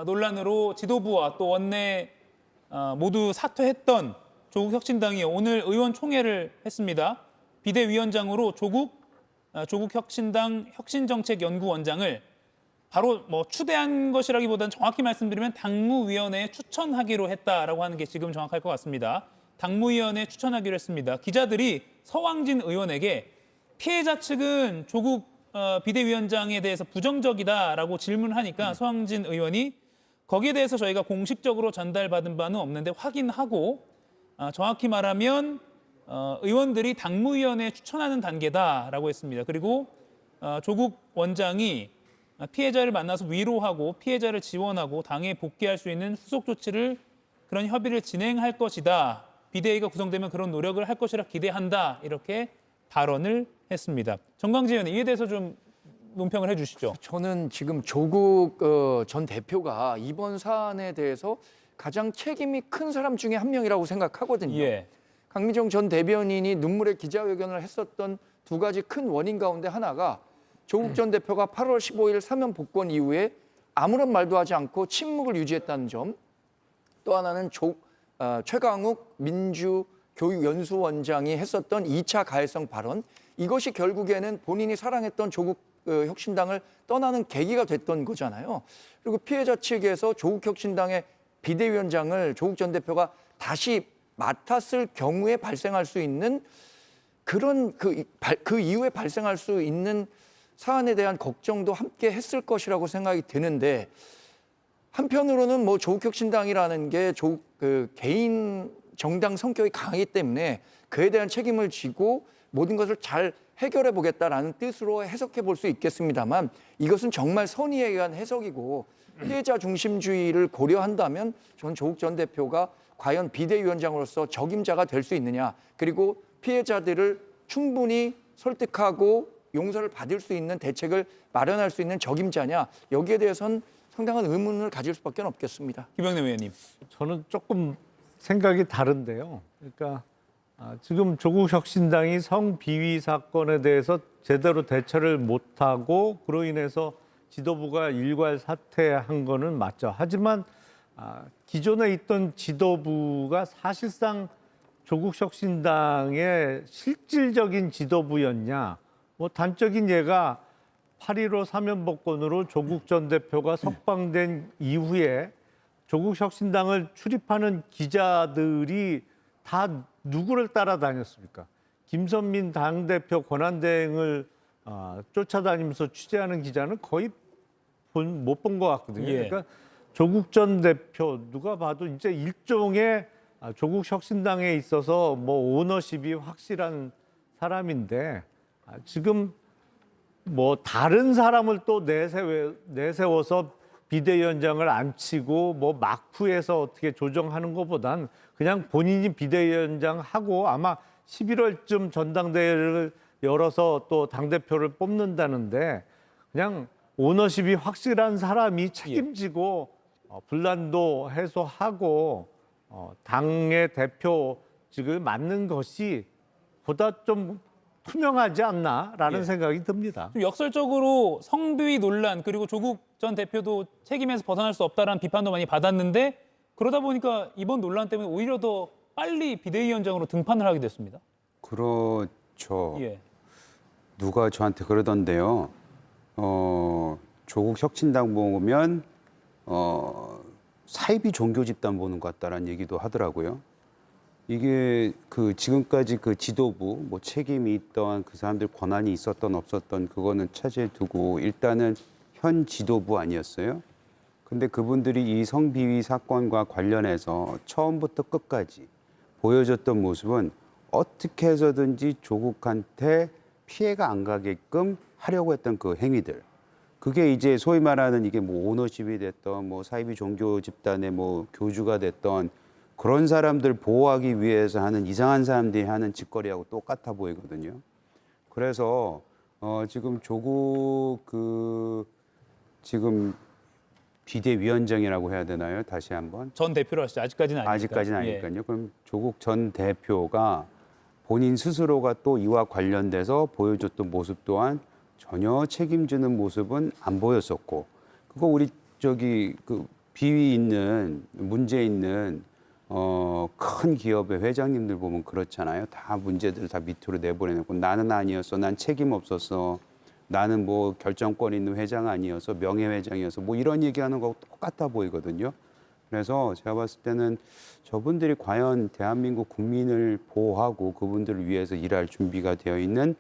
[SPEAKER 1] 논란으로 지도부와 또 원내 모두 사퇴했던 조국 혁신당이 오늘 의원총회를 했습니다. 비대위원장으로 조국 혁신당 혁신정책연구원장을 바로 추대한 것이라기보다는 정확히 말씀드리면 당무위원회에 추천하기로 했다라고 하는 게 지금 정확할 것 같습니다. 당무위원회에 추천하기로 했습니다. 기자들이 서왕진 의원에게 피해자 측은 조국 비대위원장에 대해서 부정적이다라고 질문을 하니까 서왕진 의원이 거기에 대해서 저희가 공식적으로 전달받은 바는 없는데 확인하고 정확히 말하면 의원들이 당무위원회에 추천하는 단계다라고 했습니다. 그리고 조국 원장이 피해자를 만나서 위로하고 피해자를 지원하고 당에 복귀할 수 있는 후속 조치를 그런 협의를 진행할 것이다. 비대위가 구성되면 그런 노력을 할 것이라 기대한다. 이렇게 발언을 했습니다. 정광재 의원님 이에 대해서 좀 논평을 해주시죠.
[SPEAKER 9] 저는 지금 조국 전 대표가 이번 사안에 대해서 가장 책임이 큰 사람 중에 한 명이라고 생각하거든요.
[SPEAKER 1] 예.
[SPEAKER 9] 강미정 전 대변인이 눈물의 기자회견을 했었던 두 가지 큰 원인 가운데 하나가 조국 전 대표가 8월 15일 사면 복권 이후에 아무런 말도 하지 않고 침묵을 유지했다는 점, 또 하나는 최강욱 민주교육연수원장이 했었던 2차 가해성 발언, 이것이 결국에는 본인이 사랑했던 조국 혁신당을 떠나는 계기가 됐던 거잖아요. 그리고 피해자 측에서 조국 혁신당의 비대위원장을 조국 전 대표가 다시 맡았을 경우에 발생할 수 있는 그런 그 이후에 발생할 수 있는 사안에 대한 걱정도 함께 했을 것이라고 생각이 드는데, 한편으로는 뭐 조국혁신당이라는 게 조국 개인 정당 성격이 강하기 때문에 그에 대한 책임을 지고 모든 것을 잘 해결해 보겠다라는 뜻으로 해석해 볼 수 있겠습니다만, 이것은 정말 선의에 의한 해석이고 피해자 중심주의를 고려한다면 저는 조국 전 대표가 과연 비대위원장으로서 적임자가 될 수 있느냐, 그리고 피해자들을 충분히 설득하고 용서를 받을 수 있는 대책을 마련할 수 있는 적임자냐, 여기에 대해서는 상당한 의문을 가질 수밖에 없겠습니다.
[SPEAKER 1] 김영남 의원님.
[SPEAKER 8] 저는 조금 생각이 다른데요. 그러니까 지금 조국 혁신당이 성비위 사건에 대해서 제대로 대처를 못하고 그로 인해서 지도부가 일괄 사퇴한 거는 맞죠. 하지만 기존에 있던 지도부가 사실상 조국 혁신당의 실질적인 지도부였냐. 뭐 단적인 예가 8.15 사면복권으로 조국 전 대표가 석방된 이후에 조국 혁신당을 출입하는 기자들이 다 누구를 따라다녔습니까? 김선민 당대표 권한대행을 쫓아다니면서 취재하는 기자는 거의 못 본 것 같거든요.
[SPEAKER 1] 예.
[SPEAKER 8] 그러니까 조국 전 대표 누가 봐도 이제 일종의 조국 혁신당에 있어서 뭐 오너십이 확실한 사람인데 지금 뭐 다른 사람을 또 내세워서 비대위원장을 앉히고 뭐 막후에서 어떻게 조정하는 것보단 그냥 본인이 비대위원장 하고 아마 11월쯤 전당대회를 열어서 또 당대표를 뽑는다는데 그냥 오너십이 확실한 사람이 책임지고 분란도 해소하고 당의 대표직을 맡는 것이 보다 좀 투명하지 않나라는 생각이 듭니다.
[SPEAKER 1] 좀 역설적으로 성비위 논란 그리고 조국 전 대표도 책임에서 벗어날 수 없다라는 비판도 많이 받았는데 그러다 보니까 이번 논란 때문에 오히려 더 빨리 비대위원장으로 등판을 하게 됐습니다.
[SPEAKER 7] 그렇죠.
[SPEAKER 1] 예.
[SPEAKER 7] 누가 저한테 그러던데요. 조국 혁신당 보면 사이비 종교 집단 보는 것 같다라는 얘기도 하더라고요. 이게 그 지금까지 그 지도부 뭐 책임이 있던 그 사람들 권한이 있었던 없었던 그거는 차지해 두고 일단은 현 지도부 아니었어요. 근데 그분들이 이 성비위 사건과 관련해서 처음부터 끝까지 보여줬던 모습은 어떻게 해서든지 조국한테 피해가 안 가게끔 하려고 했던 그 행위들. 그게 이제 소위 말하는 이게 뭐 오너십이 됐던 뭐 사이비 종교 집단의 뭐 교주가 됐던 그런 사람들 보호하기 위해서 하는 이상한 사람들이 하는 짓거리하고 똑같아 보이거든요. 그래서 지금 조국 지금 비대위원장이라고 해야 되나요? 다시 한번.
[SPEAKER 1] 전 대표로 하시죠. 아직까지는 아니니까.
[SPEAKER 7] 아직까지는
[SPEAKER 1] 예.
[SPEAKER 7] 아니니까요. 그럼 조국 전 대표가 본인 스스로가 또 이와 관련돼서 보여줬던 모습 또한 전혀 책임지는 모습은 안 보였었고, 그거 우리 그 비위 있는 문제 있는 큰 기업의 회장님들 보면 그렇잖아요. 다 문제들 다 밑으로 내보내놓고 나는 아니었어, 난 책임 없었어, 나는 뭐 결정권 있는 회장 아니어서 명예회장이어서 뭐 이런 얘기하는 거 똑같아 보이거든요. 그래서 제가 봤을 때는 저분들이 과연 대한민국 국민을 보호하고 그분들을 위해서 일할 준비가 되어 있는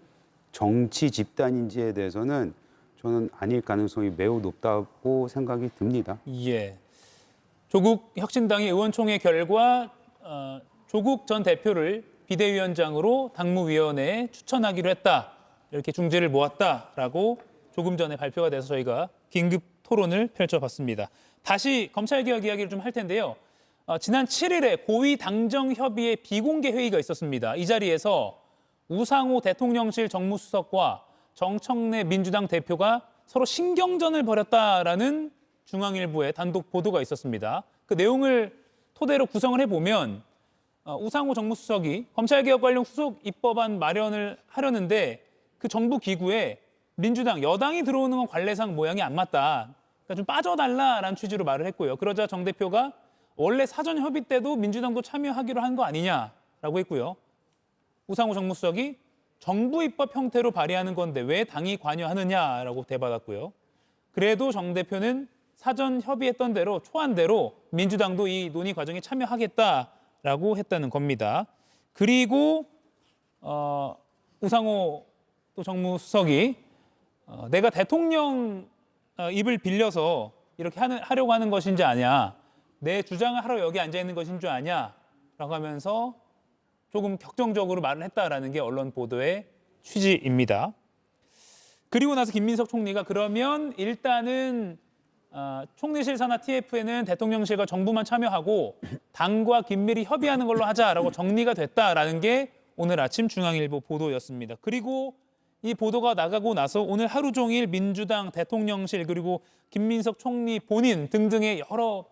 [SPEAKER 7] 정치 집단인지에 대해서는 저는 아닐 가능성이 매우 높다고 생각이 듭니다.
[SPEAKER 1] 예. 조국 혁신당의 의원총회 결과 조국 전 대표를 비대위원장으로 당무위원회에 추천하기로 했다. 이렇게 중지를 모았다라고 조금 전에 발표가 돼서 저희가 긴급 토론을 펼쳐봤습니다. 다시 검찰개혁 이야기를 좀 할 텐데요. 지난 7일에 고위당정협의회 비공개 회의가 있었습니다. 이 자리에서 우상호 대통령실 정무수석과 정청래 민주당 대표가 서로 신경전을 벌였다라는 중앙일보의 단독 보도가 있었습니다. 그 내용을 토대로 구성을 해보면 우상호 정무수석이 검찰개혁 관련 후속 입법안 마련을 하려는데 그 정부 기구에 민주당, 여당이 들어오는 건 관례상 모양이 안 맞다. 그러니까 좀 빠져달라라는 취지로 말을 했고요. 그러자 정 대표가 원래 사전 협의 때도 민주당도 참여하기로 한 거 아니냐라고 했고요. 우상호 정무수석이 정부 입법 형태로 발의하는 건데 왜 당이 관여하느냐라고 대받았고요. 그래도 정 대표는 사전 협의했던 대로 초안대로 민주당도 이 논의 과정에 참여하겠다라고 했다는 겁니다. 그리고 우상호 또 정무수석이 내가 대통령 입을 빌려서 이렇게 하려고 하는 것인지 아냐, 내 주장을 하러 여기 앉아 있는 것인 줄 아냐라고 하면서 조금 격정적으로 말을 했다라는 게 언론 보도의 취지입니다. 그리고 나서 김민석 총리가 그러면 일단은 총리실 산하 TF에는 대통령실과 정부만 참여하고 당과 긴밀히 협의하는 걸로 하자라고 정리가 됐다라는 게 오늘 아침 중앙일보 보도였습니다. 그리고 이 보도가 나가고 나서 오늘 하루 종일 민주당 대통령실 그리고 김민석 총리 본인 등등의 여러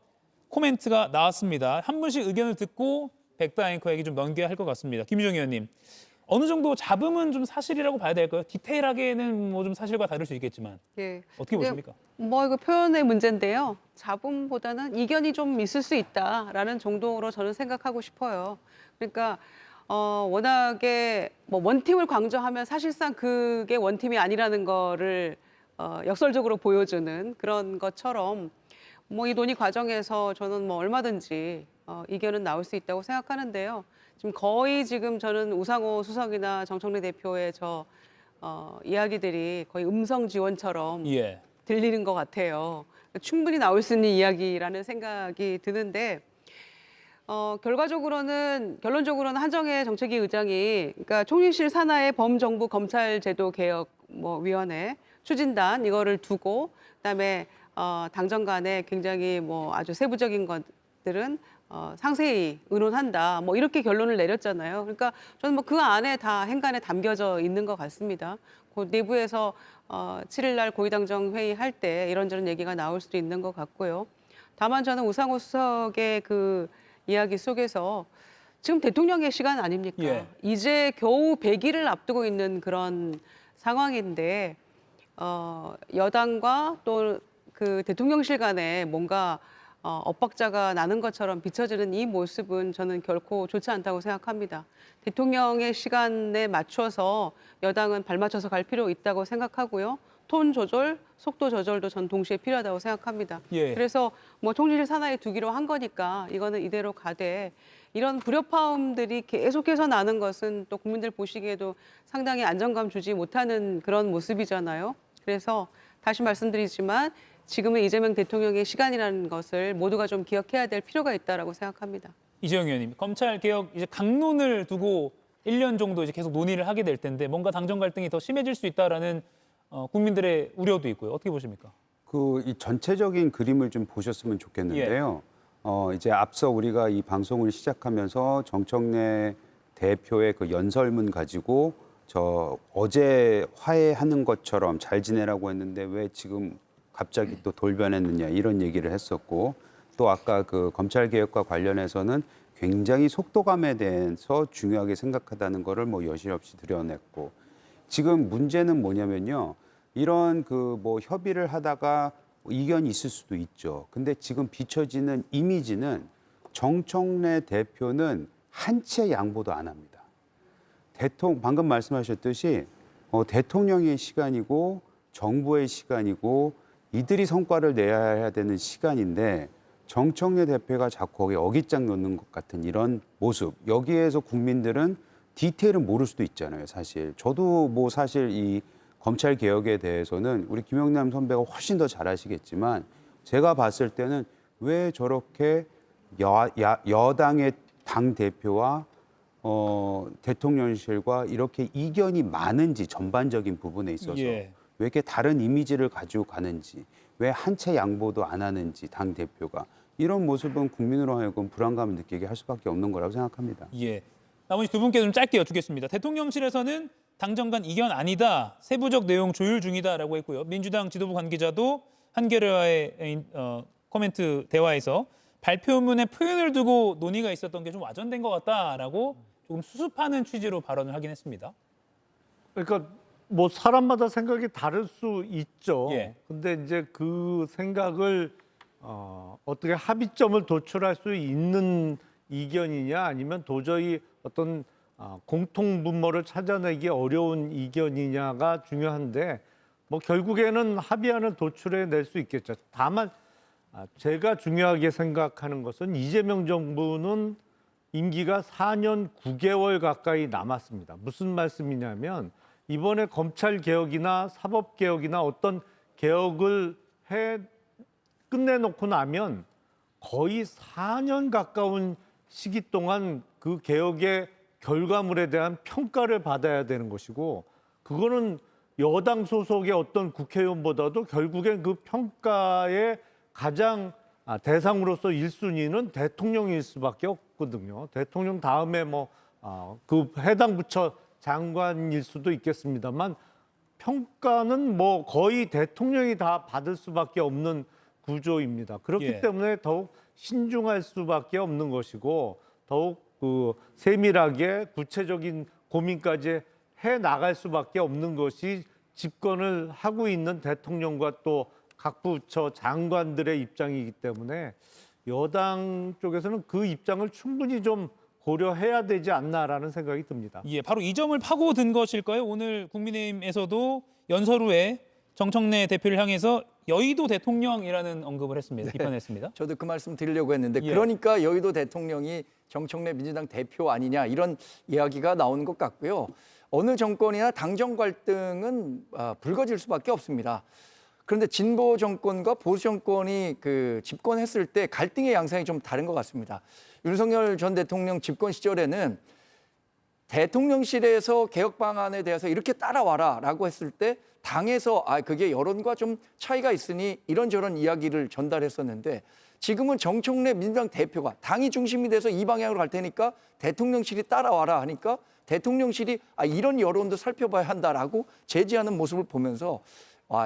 [SPEAKER 1] 코멘트가 나왔습니다. 한 분씩 의견을 듣고 백다 앵커에게 좀 넘겨야 할 것 같습니다. 김유정 의원님, 어느 정도 잡음은 좀 사실이라고 봐야 될까요? 디테일하게는 뭐 좀 사실과 다를 수 있겠지만
[SPEAKER 6] 예.
[SPEAKER 1] 어떻게 보십니까?
[SPEAKER 6] 뭐 이거 표현의 문제인데요. 잡음보다는 이견이 좀 있을 수 있다라는 정도로 저는 생각하고 싶어요. 그러니까 워낙에 뭐 원팀을 강조하면 사실상 그게 원팀이 아니라는 거를 역설적으로 보여주는 그런 것처럼 뭐 이 논의 과정에서 저는 뭐 얼마든지 이견은 나올 수 있다고 생각하는데요. 지금 거의 지금 저는 우상호 수석이나 정청래 대표의 이야기들이 거의 음성 지원처럼
[SPEAKER 1] 예.
[SPEAKER 6] 들리는 것 같아요. 충분히 나올 수 있는 이야기라는 생각이 드는데 결론적으로는 한정혜 정책위 의장이 그러니까 총리실 산하의 범정부 검찰제도 개혁 위원회 추진단 이거를 두고 그다음에 당정 간에 굉장히 아주 세부적인 것들은 상세히 의논한다. 이렇게 결론을 내렸잖아요. 그러니까 저는 그 안에 다 행간에 담겨져 있는 것 같습니다. 그 내부에서 7일 날 고위당정 회의할 때 이런저런 얘기가 나올 수도 있는 것 같고요. 다만 저는 우상호 수석의 그 이야기 속에서 지금 대통령의 시간 아닙니까?
[SPEAKER 1] 예.
[SPEAKER 6] 이제 겨우 100일을 앞두고 있는 그런 상황인데 여당과 또 그 대통령실 간에 뭔가 엇박자가 나는 것처럼 비춰지는 이 모습은 저는 결코 좋지 않다고 생각합니다. 대통령의 시간에 맞춰서 여당은 발맞춰서 갈 필요 있다고 생각하고요. 톤 조절, 속도 조절도 전 동시에 필요하다고 생각합니다.
[SPEAKER 1] 예.
[SPEAKER 6] 그래서 총리실 산하에 두기로 한 거니까 이거는 이대로 가되 이런 불협화음들이 계속해서 나는 것은 또 국민들 보시기에도 상당히 안정감 주지 못하는 그런 모습이잖아요. 그래서 다시 말씀드리지만 지금은 이재명 대통령의 시간이라는 것을 모두가 좀 기억해야 될 필요가 있다라고 생각합니다.
[SPEAKER 1] 이재용 의원님, 검찰 개혁 이제 강론을 두고 1년 정도 이제 계속 논의를 하게 될 텐데 뭔가 당정 갈등이 더 심해질 수 있다라는 국민들의 우려도 있고요. 어떻게 보십니까?
[SPEAKER 7] 이 전체적인 그림을 좀 보셨으면 좋겠는데요. 이제 앞서 우리가 이 방송을 시작하면서 정청래 대표의 그 연설문 가지고 어제 화해하는 것처럼 잘 지내라고 했는데 왜 지금 갑자기 또 돌변했느냐 이런 얘기를 했었고 또 아까 그 검찰 개혁과 관련해서는 굉장히 속도감에 대해서 중요하게 생각하다는 거를 여실없이 드러냈고 지금 문제는 뭐냐면요. 이런 협의를 하다가 이견이 있을 수도 있죠. 근데 지금 비춰지는 이미지는 정청래 대표는 한 치의 양보도 안 합니다. 방금 말씀하셨듯이 대통령의 시간이고 정부의 시간이고 이들이 성과를 내야 되는 시간인데 정청래 대표가 자꾸 거기에 어깃장 놓는 것 같은 이런 모습. 여기에서 국민들은 디테일은 모를 수도 있잖아요, 사실. 저도 사실 이 검찰 개혁에 대해서는 우리 김영남 선배가 훨씬 더 잘 아시겠지만 제가 봤을 때는 왜 저렇게 여당의 당 대표와 대통령실과 이렇게 이견이 많은지 전반적인 부분에 있어서
[SPEAKER 1] 예.
[SPEAKER 7] 왜 이렇게 다른 이미지를 가지고 가는지, 왜 한 채 양보도 안 하는지 당 대표가 이런 모습은 국민으로 하여금 불안감을 느끼게 할 수밖에 없는 거라고 생각합니다.
[SPEAKER 1] 예. 나머지 두 분께 좀 짧게 여쭙겠습니다. 대통령실에서는 당정 간 이견 아니다, 세부적 내용 조율 중이다라고 했고요. 민주당 지도부 관계자도 한겨레와의 코멘트 대화에서 발표문에 표현을 두고 논의가 있었던 게 좀 와전된 것 같다라고 조금 수습하는 취지로 발언을 하긴 했습니다.
[SPEAKER 8] 그러니까 뭐 사람마다 생각이 다를 수 있죠.
[SPEAKER 1] 예.
[SPEAKER 8] 근데 이제 그 생각을 어떻게 합의점을 도출할 수 있는 이견이냐 아니면 도저히 어떤 공통 분모를 찾아내기 어려운 이견이냐가 중요한데 뭐 결국에는 합의안을 도출해 낼 수 있겠죠. 다만 제가 중요하게 생각하는 것은 이재명 정부는 임기가 4년 9개월 가까이 남았습니다. 무슨 말씀이냐면 이번에 검찰 개혁이나 사법 개혁이나 어떤 개혁을 끝내놓고 나면 거의 4년 가까운 시기 동안 그 개혁의 결과물에 대한 평가를 받아야 되는 것이고 그거는 여당 소속의 어떤 국회의원보다도 결국엔 그 평가의 가장 대상으로서 1순위는 대통령일 수밖에 없거든요. 대통령 다음에 그 해당 부처 장관일 수도 있겠습니다만 평가는 뭐 거의 대통령이 다 받을 수밖에 없는 구조입니다. 그렇기
[SPEAKER 1] 예.
[SPEAKER 8] 때문에 더욱 신중할 수밖에 없는 것이고 더욱 그 세밀하게 구체적인 고민까지 해 나갈 수밖에 없는 것이 집권을 하고 있는 대통령과 또 각 부처 장관들의 입장이기 때문에 여당 쪽에서는 그 입장을 충분히 좀 고려해야 되지 않나라는 생각이 듭니다.
[SPEAKER 1] 예, 바로 이 점을 파고든 것일까요? 오늘 국민의힘에서도 연설 후에 정청래 대표를 향해서 여의도 대통령이라는 언급을 했습니다. 비판했습니다.
[SPEAKER 9] 저도 그 말씀 드리려고 했는데
[SPEAKER 1] 예.
[SPEAKER 9] 그러니까 여의도 대통령이 정청래 민주당 대표 아니냐 이런 이야기가 나오는 것 같고요. 어느 정권이나 당정 갈등은 불거질 수밖에 없습니다. 그런데 진보 정권과 보수 정권이 그 집권했을 때 갈등의 양상이 좀 다른 것 같습니다. 윤석열 전 대통령 집권 시절에는 대통령실에서 개혁 방안에 대해서 이렇게 따라와라라고 했을 때 당에서 그게 여론과 좀 차이가 있으니 이런저런 이야기를 전달했었는데 지금은 정청래 민주당 대표가 당이 중심이 돼서 이 방향으로 갈 테니까 대통령실이 따라와라 하니까 대통령실이 이런 여론도 살펴봐야 한다라고 제지하는 모습을 보면서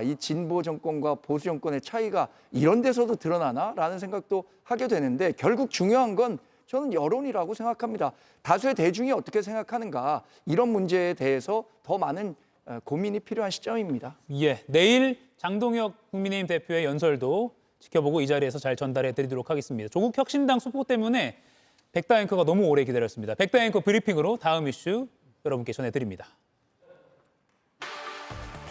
[SPEAKER 9] 이 진보 정권과 보수 정권의 차이가 이런 데서도 드러나나라는 생각도 하게 되는데 결국 중요한 건 저는 여론이라고 생각합니다. 다수의 대중이 어떻게 생각하는가 이런 문제에 대해서 더 많은 고민이 필요한 시점입니다.
[SPEAKER 1] 예, 내일 장동혁 국민의힘 대표의 연설도 지켜보고 이 자리에서 잘 전달해드리도록 하겠습니다. 조국 혁신당 수포 때문에 백다 앵커가 너무 오래 기다렸습니다. 백다 앵커 브리핑으로 다음 이슈 여러분께 전해드립니다.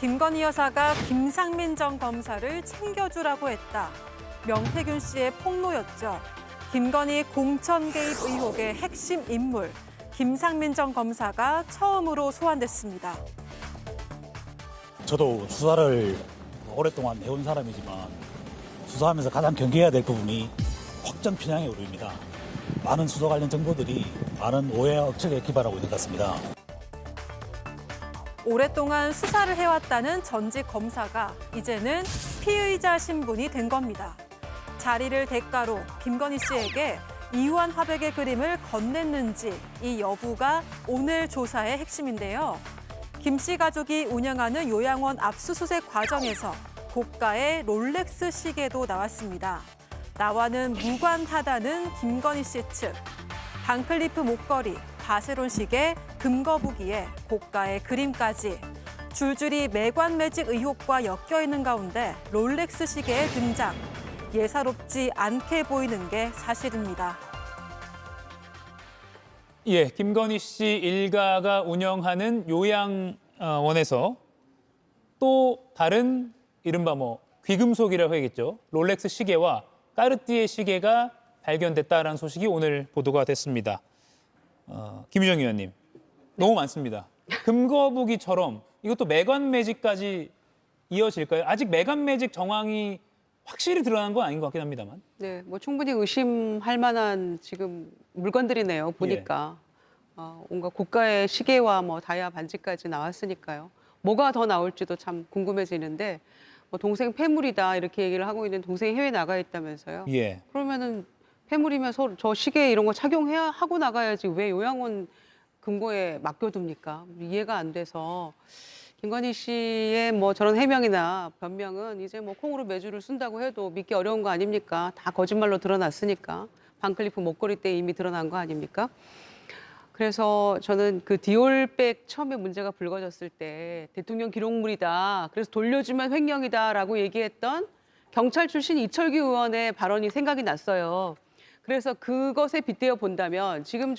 [SPEAKER 3] 김건희 여사가 김상민 전 검사를 챙겨주라고 했다. 명태균 씨의 폭로였죠. 김건희 공천 개입 의혹의 핵심 인물 김상민 전 검사가 처음으로 소환됐습니다.
[SPEAKER 10] 저도 수사를 오랫동안 해온 사람이지만 수사하면서 가장 경계해야 될 부분이 확정 편향의 오류입니다. 많은 수사 관련 정보들이 많은 오해와 억측에 기반하고 있는 것 같습니다.
[SPEAKER 3] 오랫동안 수사를 해왔다는 전직 검사가 이제는 피의자 신분이 된 겁니다. 자리를 대가로 김건희 씨에게 이완 화백의 그림을 건넸는지 이 여부가 오늘 조사의 핵심인데요. 김 씨 가족이 운영하는 요양원 압수수색 과정에서 고가의 롤렉스 시계도 나왔습니다. 나와는 무관하다는 김건희 씨 측. 반클리프 목걸이, 바세론 시계, 금거북이에 고가의 그림까지. 줄줄이 매관 매직 의혹과 엮여 있는 가운데 롤렉스 시계의 등장. 예사롭지 않게 보이는 게 사실입니다.
[SPEAKER 1] 예, 김건희 씨 일가가 운영하는 요양원에서 또 다른 이른바 귀금속이라고 해야겠죠. 롤렉스 시계와 까르띠에 시계가 발견됐다라는 소식이 오늘 보도가 됐습니다. 김유정 의원님, 너무 많습니다. 금거북이처럼 이것도 매관 매직까지 이어질까요? 아직 매관 매직 정황이 확실히 드러난 건 아닌 것 같긴 합니다만.
[SPEAKER 6] 네, 뭐 충분히 의심할 만한 지금 물건들이네요. 보니까 온갖 고가의 시계와 뭐 다이아 반지까지 나왔으니까요. 뭐가 더 나올지도 참 궁금해지는데 뭐 동생 폐물이다 이렇게 얘기를 하고 있는 동생이 해외 나가 있다면서요.
[SPEAKER 1] 예.
[SPEAKER 6] 그러면은 폐물이면 서로 저 시계 이런 거 착용해야 하고 나가야지 왜 요양원 금고에 맡겨둡니까? 이해가 안 돼서 김건희 씨의 뭐 저런 해명이나 변명은 이제 뭐 콩으로 매주를 쓴다고 해도 믿기 어려운 거 아닙니까? 다 거짓말로 드러났으니까. 반클리프 목걸이 때 이미 드러난 거 아닙니까? 그래서 저는 그 디올백 처음에 문제가 불거졌을 때 대통령 기록물이다. 그래서 돌려주면 횡령이다라고 얘기했던 경찰 출신 이철규 의원의 발언이 생각이 났어요. 그래서 그것에 빗대어 본다면 지금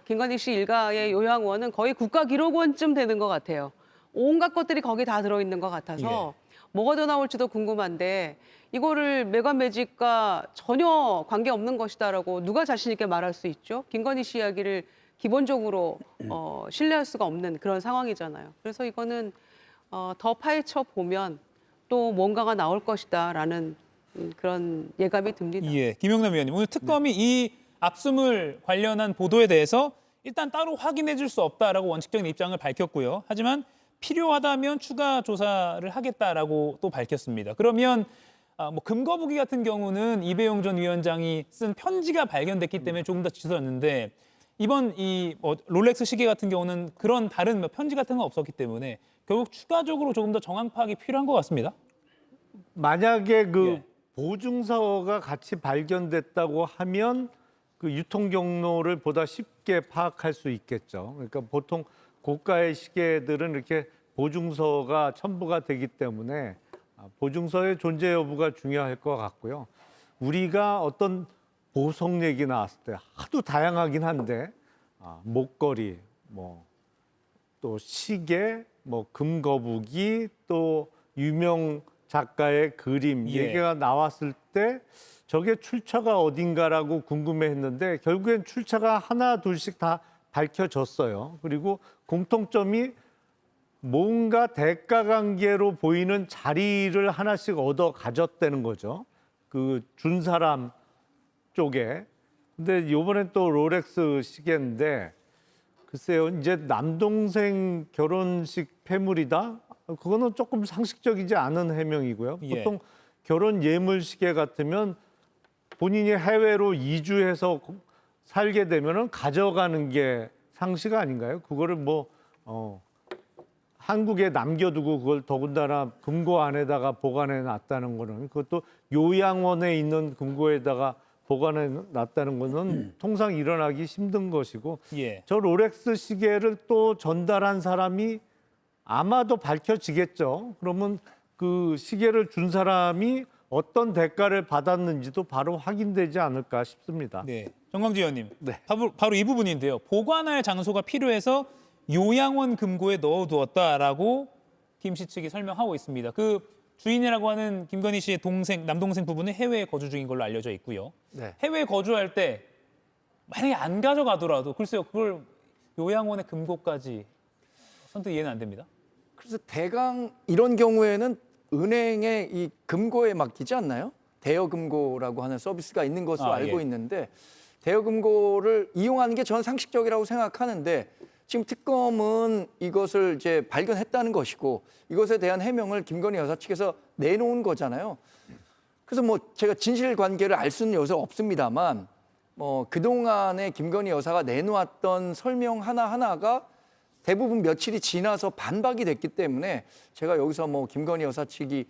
[SPEAKER 6] 김건희 씨 일가의 요양원은 거의 국가기록원쯤 되는 것 같아요. 온갖 것들이 거기 다 들어있는 것 같아서 뭐가 더 나올지도 궁금한데 이거를 메가매직과 전혀 관계없는 것이다라고 누가 자신 있게 말할 수 있죠? 김건희 씨 이야기를 기본적으로 신뢰할 수가 없는 그런 상황이잖아요. 그래서 이거는 더 파헤쳐 보면 또 뭔가가 나올 것이다라는 그런 예감이 듭니다.
[SPEAKER 1] 예, 김영남 위원님, 오늘 특검이 이 압수물 관련한 보도에 대해서 일단 따로 확인해 줄 수 없다라고 원칙적인 입장을 밝혔고요. 하지만 필요하다면 추가 조사를 하겠다라고 또 밝혔습니다. 그러면 뭐 금거북이 같은 경우는 이배용 전 위원장이 쓴 편지가 발견됐기 때문에 조금 더 지서였는데 이번 이 롤렉스 시계 같은 경우는 그런 다른 편지 같은 건 없었기 때문에 결국 추가적으로 조금 더 정황 파악이 필요한 것 같습니다.
[SPEAKER 8] 만약에 그
[SPEAKER 1] 예.
[SPEAKER 8] 보증서가 같이 발견됐다고 하면 그 유통 경로를 보다 쉽게 파악할 수 있겠죠. 그러니까 보통 고가의 시계들은 이렇게 보증서가 첨부가 되기 때문에 보증서의 존재 여부가 중요할 것 같고요. 우리가 어떤 보석 얘기 나왔을 때 하도 다양하긴 한데 목걸이, 뭐 또 시계, 뭐 금거북이, 또 유명 작가의 그림 얘기가 나왔을 때 저게 출처가 어딘가라고 궁금해했는데 결국엔 출처가 하나 둘씩 다 밝혀졌어요. 그리고 공통점이 뭔가 대가 관계로 보이는 자리를 하나씩 얻어 가졌다는 거죠. 그 준 사람 쪽에. 근데 이번엔 또 롤렉스 시계인데 글쎄요, 이제 남동생 결혼식 폐물이다? 그거는 조금 상식적이지 않은 해명이고요.
[SPEAKER 1] 예.
[SPEAKER 8] 보통 결혼 예물 시계 같으면 본인이 해외로 이주해서 살게 되면은 가져가는 게 상식 아닌가요? 그거를 뭐 한국에 남겨두고 그걸 더군다나 금고 안에다가 보관해 놨다는 거는 그것도 요양원에 있는 금고에다가 보관해 놨다는 거는 통상 일어나기 힘든 것이고
[SPEAKER 1] 예.
[SPEAKER 8] 저 롤렉스 시계를 또 전달한 사람이 아마도 밝혀지겠죠. 그러면 그 시계를 준 사람이 어떤 대가를 받았는지도 바로 확인되지 않을까 싶습니다.
[SPEAKER 1] 네, 정광지 의원님,
[SPEAKER 8] 네.
[SPEAKER 1] 바로 이 부분인데요. 보관할 장소가 필요해서 요양원 금고에 넣어두었다라고 김 씨 측이 설명하고 있습니다. 그 주인이라고 하는 김건희 씨의 남동생 부부는 해외에 거주 중인 걸로 알려져 있고요.
[SPEAKER 9] 네.
[SPEAKER 1] 해외에 거주할 때 만약에 안 가져가더라도 글쎄요, 그걸 요양원의 금고까지 선뜻 이해는 안 됩니다.
[SPEAKER 9] 그래서 대강 이런 경우에는 은행에 이 금고에 맡기지 않나요? 대여금고라고 하는 서비스가 있는 것으로 알고
[SPEAKER 1] 예.
[SPEAKER 9] 있는데 대여금고를 이용하는 게 저는 상식적이라고 생각하는데 지금 특검은 이것을 이제 발견했다는 것이고 이것에 대한 해명을 김건희 여사 측에서 내놓은 거잖아요. 그래서 뭐 제가 진실 관계를 알 수는 여기서 없습니다만 뭐 그동안에 김건희 여사가 내놓았던 설명 하나하나가 대부분 며칠이 지나서 반박이 됐기 때문에 제가 여기서 뭐 김건희 여사 측이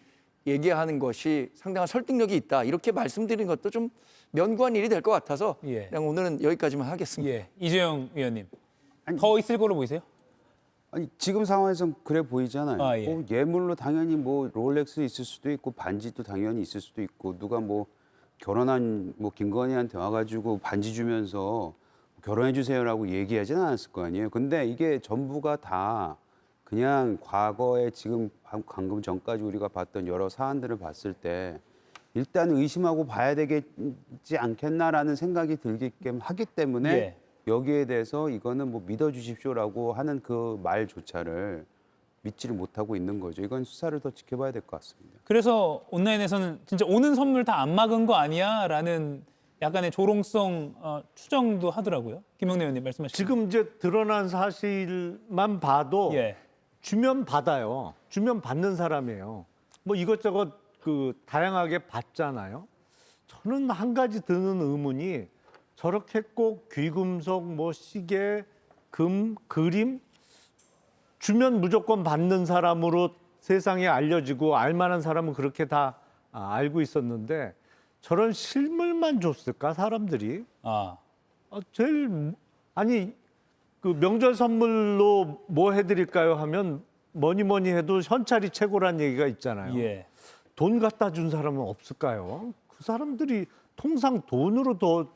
[SPEAKER 9] 얘기하는 것이 상당한 설득력이 있다 이렇게 말씀드리는 것도 좀 면구한 일이 될 것 같아서
[SPEAKER 1] 예.
[SPEAKER 9] 그냥 오늘은 여기까지만 하겠습니다.
[SPEAKER 1] 예, 이재용 위원님, 더 있을 걸로 보이세요?
[SPEAKER 7] 아니 지금 상황에선 그래 보이잖아요.
[SPEAKER 1] 예.
[SPEAKER 7] 예물로 당연히 뭐 롤렉스 있을 수도 있고 반지도 당연히 있을 수도 있고 누가 뭐 결혼한 뭐 김건희한테 와가지고 반지 주면서 결혼해 주세요라고 얘기하진 않았을 거 아니에요. 근데 이게 전부가 다 그냥 과거에 지금 방금 전까지 우리가 봤던 여러 사안들을 봤을 때 일단 의심하고 봐야 되겠지 않겠나라는 생각이 들게끔 하기 때문에
[SPEAKER 1] 예.
[SPEAKER 7] 여기에 대해서 이거는 뭐 믿어주십시오라고 하는 그 말조차를 믿지를 못하고 있는 거죠. 이건 수사를 더 지켜봐야 될 것 같습니다.
[SPEAKER 1] 그래서 온라인에서는 진짜 오는 선물 다 안 막은 거 아니야?라는 약간의 조롱성 추정도 하더라고요. 김영래 의원님 말씀하시죠.
[SPEAKER 8] 지금 이제 드러난 사실만 봐도
[SPEAKER 1] 예.
[SPEAKER 8] 주면 받아요. 주면 받는 사람이에요. 뭐 이것저것 다양하게 받잖아요. 저는 한 가지 드는 의문이 저렇게 꼭 귀금속, 뭐 시계, 금, 그림 주면 무조건 받는 사람으로 세상에 알려지고 알만한 사람은 그렇게 다 알고 있었는데 저런 실물만 줬을까 사람들이? 아니 그 명절 선물로 뭐 해드릴까요 하면 뭐니 해도 현찰이 최고란 얘기가 있잖아요.
[SPEAKER 1] 예.
[SPEAKER 8] 돈 갖다 준 사람은 없을까요? 그 사람들이 통상 돈으로 더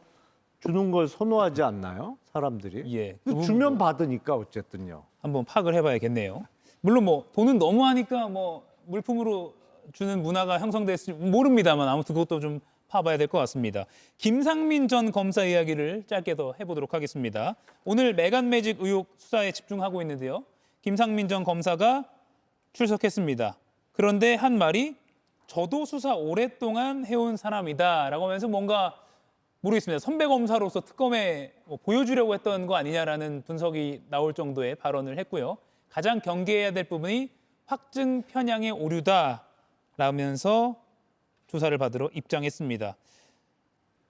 [SPEAKER 8] 주는 걸 선호하지 않나요? 사람들이.
[SPEAKER 1] 예.
[SPEAKER 8] 그 주면 받으니까 어쨌든요.
[SPEAKER 1] 한번 파악을 해봐야겠네요. 물론 뭐 돈은 너무하니까 뭐 물품으로 주는 문화가 형성됐을지 모릅니다만 아무튼 그것도 좀 파봐야 될 것 같습니다. 김상민 전 검사 이야기를 짧게 더 해보도록 하겠습니다. 오늘 메간매직 의혹 수사에 집중하고 있는데요. 김상민 전 검사가 출석했습니다. 그런데 한 말이 저도 수사 오랫동안 해온 사람이다라고 하면서 뭔가 모르겠습니다. 선배 검사로서 특검에 뭐 보여주려고 했던 거 아니냐라는 분석이 나올 정도의 발언을 했고요. 가장 경계해야 될 부분이 확증 편향의 오류다라면서 조사를 받으러 입장했습니다.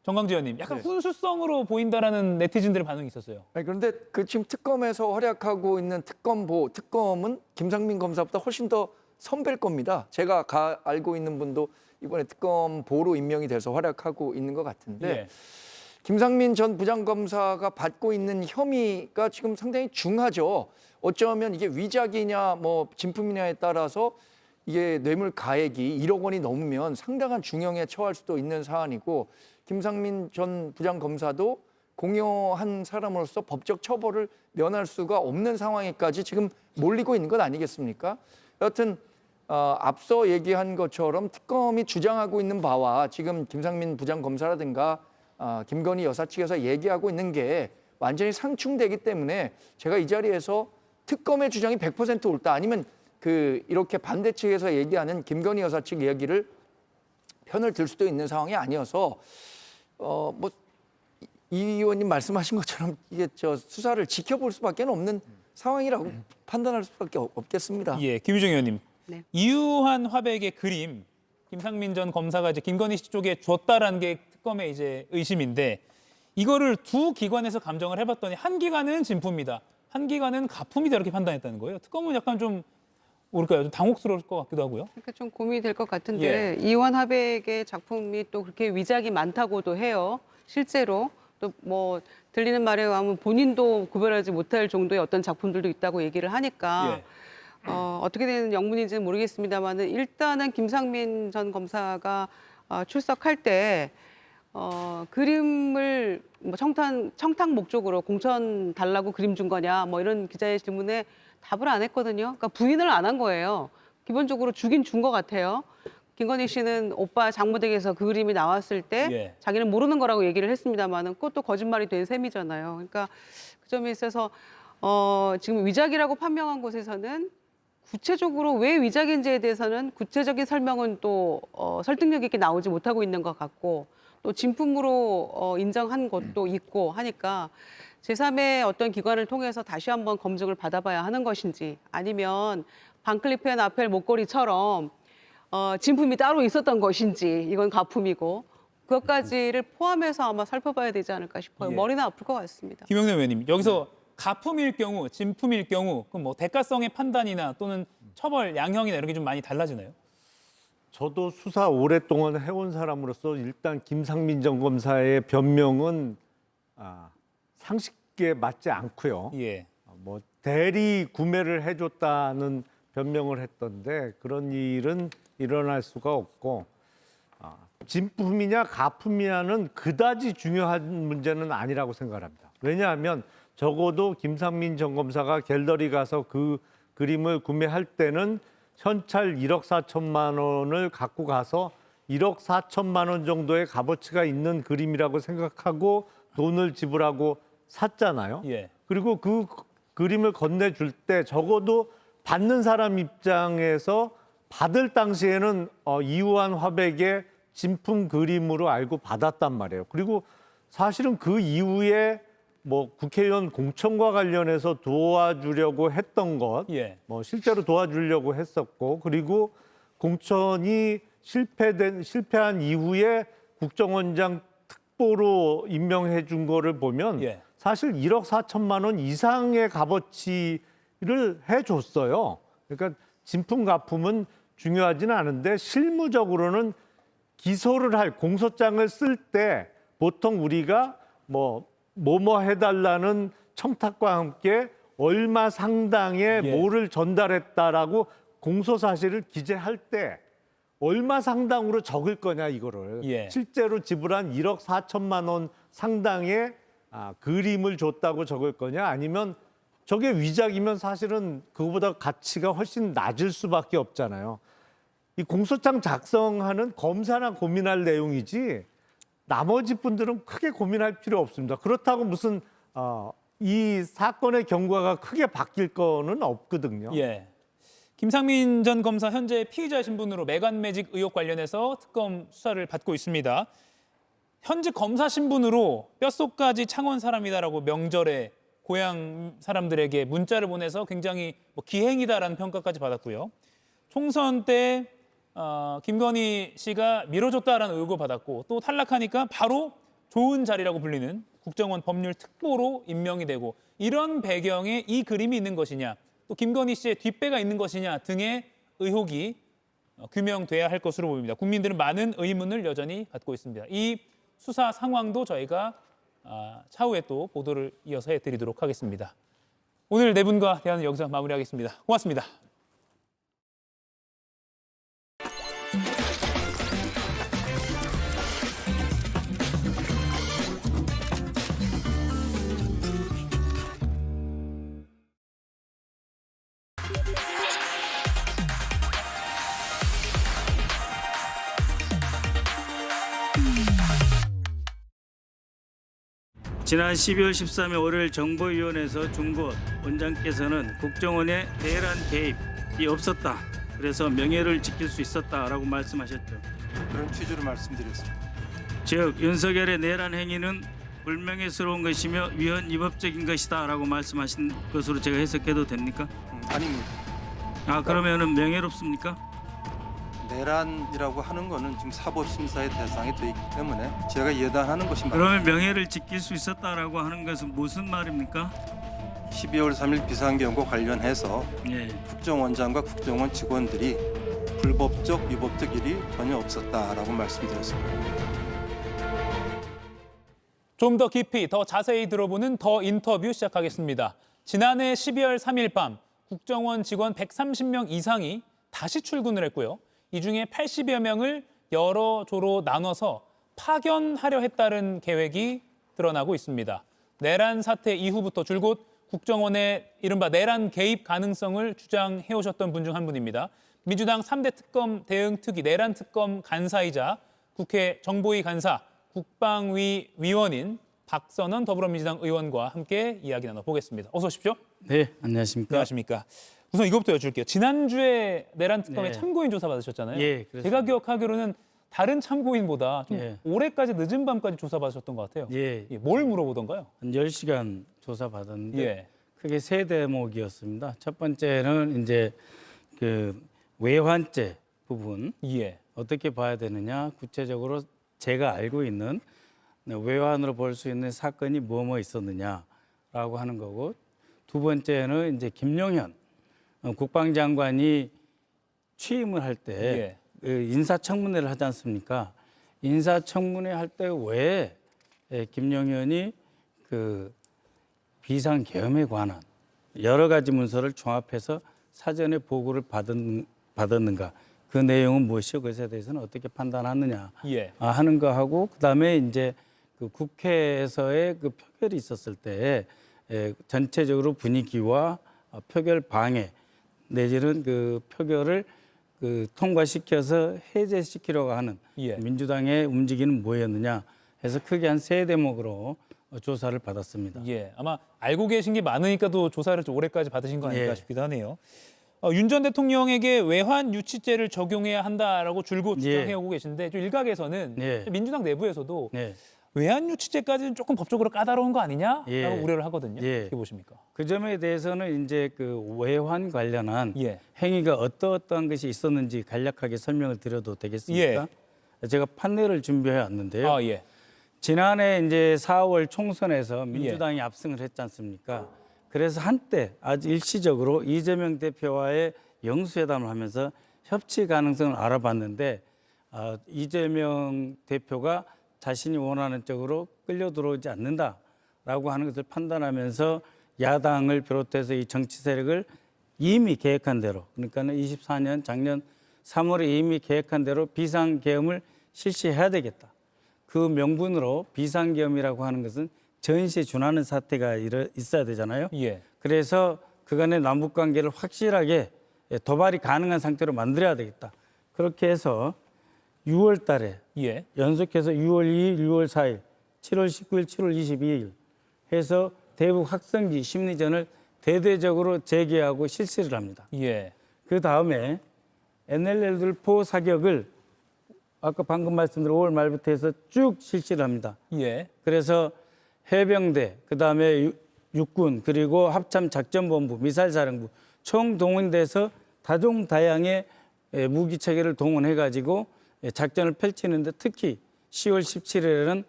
[SPEAKER 1] 정광재 의원님, 약간 훈수성으로 보인다라는 네티즌들의 반응이 있었어요.
[SPEAKER 9] 아니, 그런데 그 지금 특검에서 활약하고 있는 특검은 김상민 검사보다 훨씬 더 선배일 겁니다. 제가 알고 있는 분도 이번에 특검보로 임명이 돼서 활약하고 있는 것 같은데
[SPEAKER 1] 예.
[SPEAKER 9] 김상민 전 부장검사가 받고 있는 혐의가 지금 상당히 중하죠. 어쩌면 이게 위작이냐 뭐 진품이냐에 따라서 이게 뇌물 가액이 1억 원이 넘으면 상당한 중형에 처할 수도 있는 사안이고 김상민 전 부장검사도 공여한 사람으로서 법적 처벌을 면할 수가 없는 상황에까지 지금 몰리고 있는 것 아니겠습니까? 여하튼 앞서 얘기한 것처럼 특검이 주장하고 있는 바와 지금 김상민 부장검사라든가 김건희 여사 측에서 얘기하고 있는 게 완전히 상충되기 때문에 제가 이 자리에서 특검의 주장이 100% 옳다 아니면 이렇게 반대 측에서 얘기하는 김건희 여사 측 얘기를 편을 들 수도 있는 상황이 아니어서 뭐 이 의원님 말씀하신 것처럼 이게 수사를 지켜볼 수밖에 없는 상황이라고 판단할 수밖에 없겠습니다.
[SPEAKER 1] 예, 김유정 의원님.
[SPEAKER 6] 네.
[SPEAKER 1] 이유한 화백의 그림, 김상민 전 검사가 이제 김건희 씨 쪽에 줬다라는 게 특검의 이제 의심인데 이거를 두 기관에서 감정을 해봤더니 한 기관은 진품이다, 한 기관은 가품이다 이렇게 판단했다는 거예요. 특검은 약간 좀 모를까요? 좀 당혹스러울 것 같기도 하고요.
[SPEAKER 6] 그러니까 좀 고민이 될 것 같은데 이완 화백의 작품이 또 그렇게 위작이 많다고도 해요. 실제로 또 뭐 들리는 말에 의하면 본인도 구별하지 못할 정도의 어떤 작품들도 있다고 얘기를 하니까 어떻게 되는 영문인지는 모르겠습니다만은 일단은 김상민 전 검사가 출석할 때 그림을 뭐 청탁 목적으로 공천 달라고 그림 준 거냐 뭐 이런 기자의 질문에 답을 안 했거든요. 그러니까 부인을 안 한 거예요. 기본적으로 주긴 준 것 같아요. 김건희 씨는 오빠 장모댁에서 그 그림이 나왔을 때 자기는 모르는 거라고 얘기를 했습니다만은 그것도 거짓말이 된 셈이잖아요. 그러니까 그 점에 있어서 지금 위작이라고 판명한 곳에서는 구체적으로 왜 위작인지에 대해서는 구체적인 설명은 또 설득력 있게 나오지 못하고 있는 것 같고 또 진품으로 인정한 것도 있고 하니까 제3의 어떤 기관을 통해서 다시 한번 검증을 받아봐야 하는 것인지 아니면 반클리프 앤 아펠 목걸이처럼 진품이 따로 있었던 것인지 이건 가품이고 그것까지를 포함해서 아마 살펴봐야 되지 않을까 싶어요. 머리는 아플 것 같습니다.
[SPEAKER 1] 김영래 의원님, 여기서 가품일 경우, 진품일 경우 그럼 뭐 대가성의 판단이나 또는 처벌 양형이나 이런 게 좀 많이 달라지나요?
[SPEAKER 8] 저도 수사 오랫동안 해온 사람으로서 일단 김상민 전 검사의 변명은 상식에 맞지 않고요.
[SPEAKER 1] 예.
[SPEAKER 8] 뭐 대리 구매를 해줬다는 변명을 했던데 그런 일은 일어날 수가 없고 진품이냐 가품이냐는 그다지 중요한 문제는 아니라고 생각합니다. 왜냐하면 적어도 김상민 전 검사가 갤러리 가서 그 그림을 구매할 때는 현찰 1억 4천만 원을 갖고 가서 1억 4천만 원 정도의 값어치가 있는 그림이라고 생각하고 돈을 지불하고 샀잖아요.
[SPEAKER 1] 예.
[SPEAKER 8] 그리고 그 그림을 건네줄 때 적어도 받는 사람 입장에서 받을 당시에는 이우한 화백의 진품 그림으로 알고 받았단 말이에요. 그리고 사실은 그 이후에 뭐 국회의원 공천과 관련해서 도와주려고 했던 것,
[SPEAKER 1] 예.
[SPEAKER 8] 뭐 실제로 도와주려고 했었고, 그리고 공천이 실패한 이후에 국정원장 특보로 임명해 준 거를 보면
[SPEAKER 1] 예.
[SPEAKER 8] 사실 1억 4천만 원 이상의 값어치를 해줬어요. 그러니까 진품 가품은 중요하지는 않은데 실무적으로는 기소를 할 공소장을 쓸 때 보통 우리가 뭐뭐 해달라는 청탁과 함께 얼마 상당의
[SPEAKER 1] 예.
[SPEAKER 8] 뭐를 전달했다라고 공소 사실을 기재할 때 얼마 상당으로 적을 거냐 이거를
[SPEAKER 1] 예.
[SPEAKER 8] 실제로 지불한 1억 4천만 원 상당의 그림을 줬다고 적을 거냐 아니면 저게 위작이면 사실은 그거보다 가치가 훨씬 낮을 수밖에 없잖아요. 이 공소장 작성하는 검사나 고민할 내용이지 나머지 분들은 크게 고민할 필요 없습니다. 그렇다고 무슨 이 사건의 경과가 크게 바뀔 거는 없거든요.
[SPEAKER 1] 예. 김상민 전 검사 현재 피의자 신분으로 매간매직 의혹 관련해서 특검 수사를 받고 있습니다. 현직 검사 신분으로 뼛속까지 창원 사람이다라고 명절에 고향 사람들에게 문자를 보내서 굉장히 기행이다라는 평가까지 받았고요. 총선 때 김건희 씨가 밀어줬다라는 의혹을 받았고 또 탈락하니까 바로 좋은 자리라고 불리는 국정원 법률 특보로 임명이 되고 이런 배경에 이 그림이 있는 것이냐 또 김건희 씨의 뒷배가 있는 것이냐 등의 의혹이 규명돼야 할 것으로 보입니다. 국민들은 많은 의문을 여전히 갖고 있습니다. 이 수사 상황도 저희가 차후에 또 보도를 이어서 해드리도록 하겠습니다. 오늘 네 분과 대화는 여기서 마무리하겠습니다. 고맙습니다.
[SPEAKER 11] 지난 12월 13일 월요일 정보위원회에서 중보 원장께서는 국정원의 대란 개입이 없었다. 그래서 명예를 지킬 수 있었다라고 말씀하셨죠.
[SPEAKER 12] 그런 취지로 말씀드렸습니다.
[SPEAKER 11] 즉 윤석열의 내란 행위는 불명예스러운 것이며 위헌 위법적인 것이다라고 말씀하신 것으로 제가 해석해도 됩니까?
[SPEAKER 12] 아닙니다.
[SPEAKER 11] 그러면은 명예롭습니까?
[SPEAKER 12] 내란이라고 하는 거는 지금 사법심사의 대상이 돼 있기 때문에 제가 예단하는 것이 맞습니다.
[SPEAKER 11] 그러면 명예를 지킬 수 있었다라고 하는 것은 무슨 말입니까?
[SPEAKER 12] 12월 3일 비상경고 관련해서
[SPEAKER 11] 예.
[SPEAKER 12] 국정원장과 국정원 직원들이 불법적, 위법적 일이 전혀 없었다라고 말씀드렸습니다.
[SPEAKER 1] 좀 더 깊이, 더 자세히 들어보는 더 인터뷰 시작하겠습니다. 지난해 12월 3일 밤 국정원 직원 130명 이상이 다시 출근을 했고요. 이 중에 80여 명을 여러 조로 나눠서 파견하려 했다는 계획이 드러나고 있습니다. 내란 사태 이후부터 줄곧 국정원의 이른바 내란 개입 가능성을 주장해오셨던 분 중 한 분입니다. 민주당 3대 특검 대응 특위 내란 특검 간사이자 국회 정보위 간사 국방위 위원인 박선원 더불어민주당 의원과 함께 이야기 나눠보겠습니다. 어서 오십시오.
[SPEAKER 13] 네, 안녕하십니까.
[SPEAKER 1] 안녕하십니까. 우선 이것부터 여쭐게요. 지난주에 내란 특검에 참고인 조사 받으셨잖아요.
[SPEAKER 13] 예, 그렇습니다.
[SPEAKER 1] 제가 기억하기로는 다른 참고인보다 좀
[SPEAKER 13] 예.
[SPEAKER 1] 올해까지 늦은 밤까지 조사 받으셨던 것 같아요.
[SPEAKER 13] 예,
[SPEAKER 1] 뭘 물어보던가요?
[SPEAKER 13] 한 10시간 조사 받았는데
[SPEAKER 1] 예.
[SPEAKER 13] 크게 세 대목이었습니다. 첫 번째는 이제 그 외환죄 부분
[SPEAKER 1] 예.
[SPEAKER 13] 어떻게 봐야 되느냐, 구체적으로 제가 알고 있는 외환으로 볼 수 있는 사건이 뭐뭐 있었느냐라고 하는 거고, 두 번째는 이제 김용현 국방장관이 취임을 할 때 인사청문회를 하지 않습니까? 인사청문회 할 때 왜 김용현이 그 비상계엄에 관한 여러 가지 문서를 종합해서 사전에 보고를 받았는가? 그 내용은 무엇이고 그것에 대해서는 어떻게 판단하느냐 하는 거하고, 그다음에 이제 그 국회에서의 그 표결이 있었을 때 전체적으로 분위기와 표결 방해 내지는 그 표결을 그 통과시켜서 해제시키려고 하는 민주당의 움직임은 뭐였느냐 해서 크게 한 세 대목으로 조사를 받았습니다.
[SPEAKER 1] 예, 아마 알고 계신 게 많으니까 또 조사를 좀 올해까지 받으신 거 아닐까 싶기도 하네요. 윤 전 대통령에게 외환 유치죄를 적용해야 한다라고 줄곧 주장해오고 계신데 좀 일각에서는
[SPEAKER 13] 예.
[SPEAKER 1] 민주당 내부에서도
[SPEAKER 13] 네.
[SPEAKER 1] 외환 유치죄까지는 조금 법적으로 까다로운 거 아니냐라고
[SPEAKER 13] 예.
[SPEAKER 1] 우려를 하거든요.
[SPEAKER 13] 예.
[SPEAKER 1] 어떻게 보십니까?
[SPEAKER 13] 그 점에 대해서는 이제 그 외환 관련한
[SPEAKER 1] 예.
[SPEAKER 13] 행위가 어떠한 것이 있었는지 간략하게 설명을 드려도 되겠습니까? 제가 판례를 준비해 왔는데요.
[SPEAKER 1] 아, 예.
[SPEAKER 13] 지난해 이제 4월 총선에서 민주당이 압승을 했지 않습니까? 그래서 한때 아주 일시적으로 이재명 대표와의 영수회담을 하면서 협치 가능성을 알아봤는데 이재명 대표가 자신이 원하는 쪽으로 끌려 들어오지 않는다라고 하는 것을 판단하면서 야당을 비롯해서 이 정치 세력을 이미 계획한 대로, 그러니까는 24년 작년 3월에 이미 계획한 대로 비상계엄을 실시해야 되겠다. 그 명분으로 비상계엄이라고 하는 것은 전시에 준하는 사태가 있어야 되잖아요.
[SPEAKER 1] 예.
[SPEAKER 13] 그래서 그간의 남북관계를 확실하게 도발이 가능한 상태로 만들어야 되겠다. 그렇게 해서 6월 달에
[SPEAKER 1] 예.
[SPEAKER 13] 연속해서 6월 2일, 6월 4일, 7월 19일, 7월 22일 해서 대북 확성기 심리전을 대대적으로 재개하고 실시를 합니다.
[SPEAKER 1] 예.
[SPEAKER 13] 그 다음에 NLL-4 사격을 아까 방금 말씀드린 5월 말부터 해서 쭉 실시를 합니다.
[SPEAKER 1] 예.
[SPEAKER 13] 그래서 해병대, 그 다음에 육군, 그리고 합참작전본부, 미사일사령부 총 동원돼서 다종다양의 무기 체계를 동원해가지고 작전을 펼치는데 특히 10월 17일에는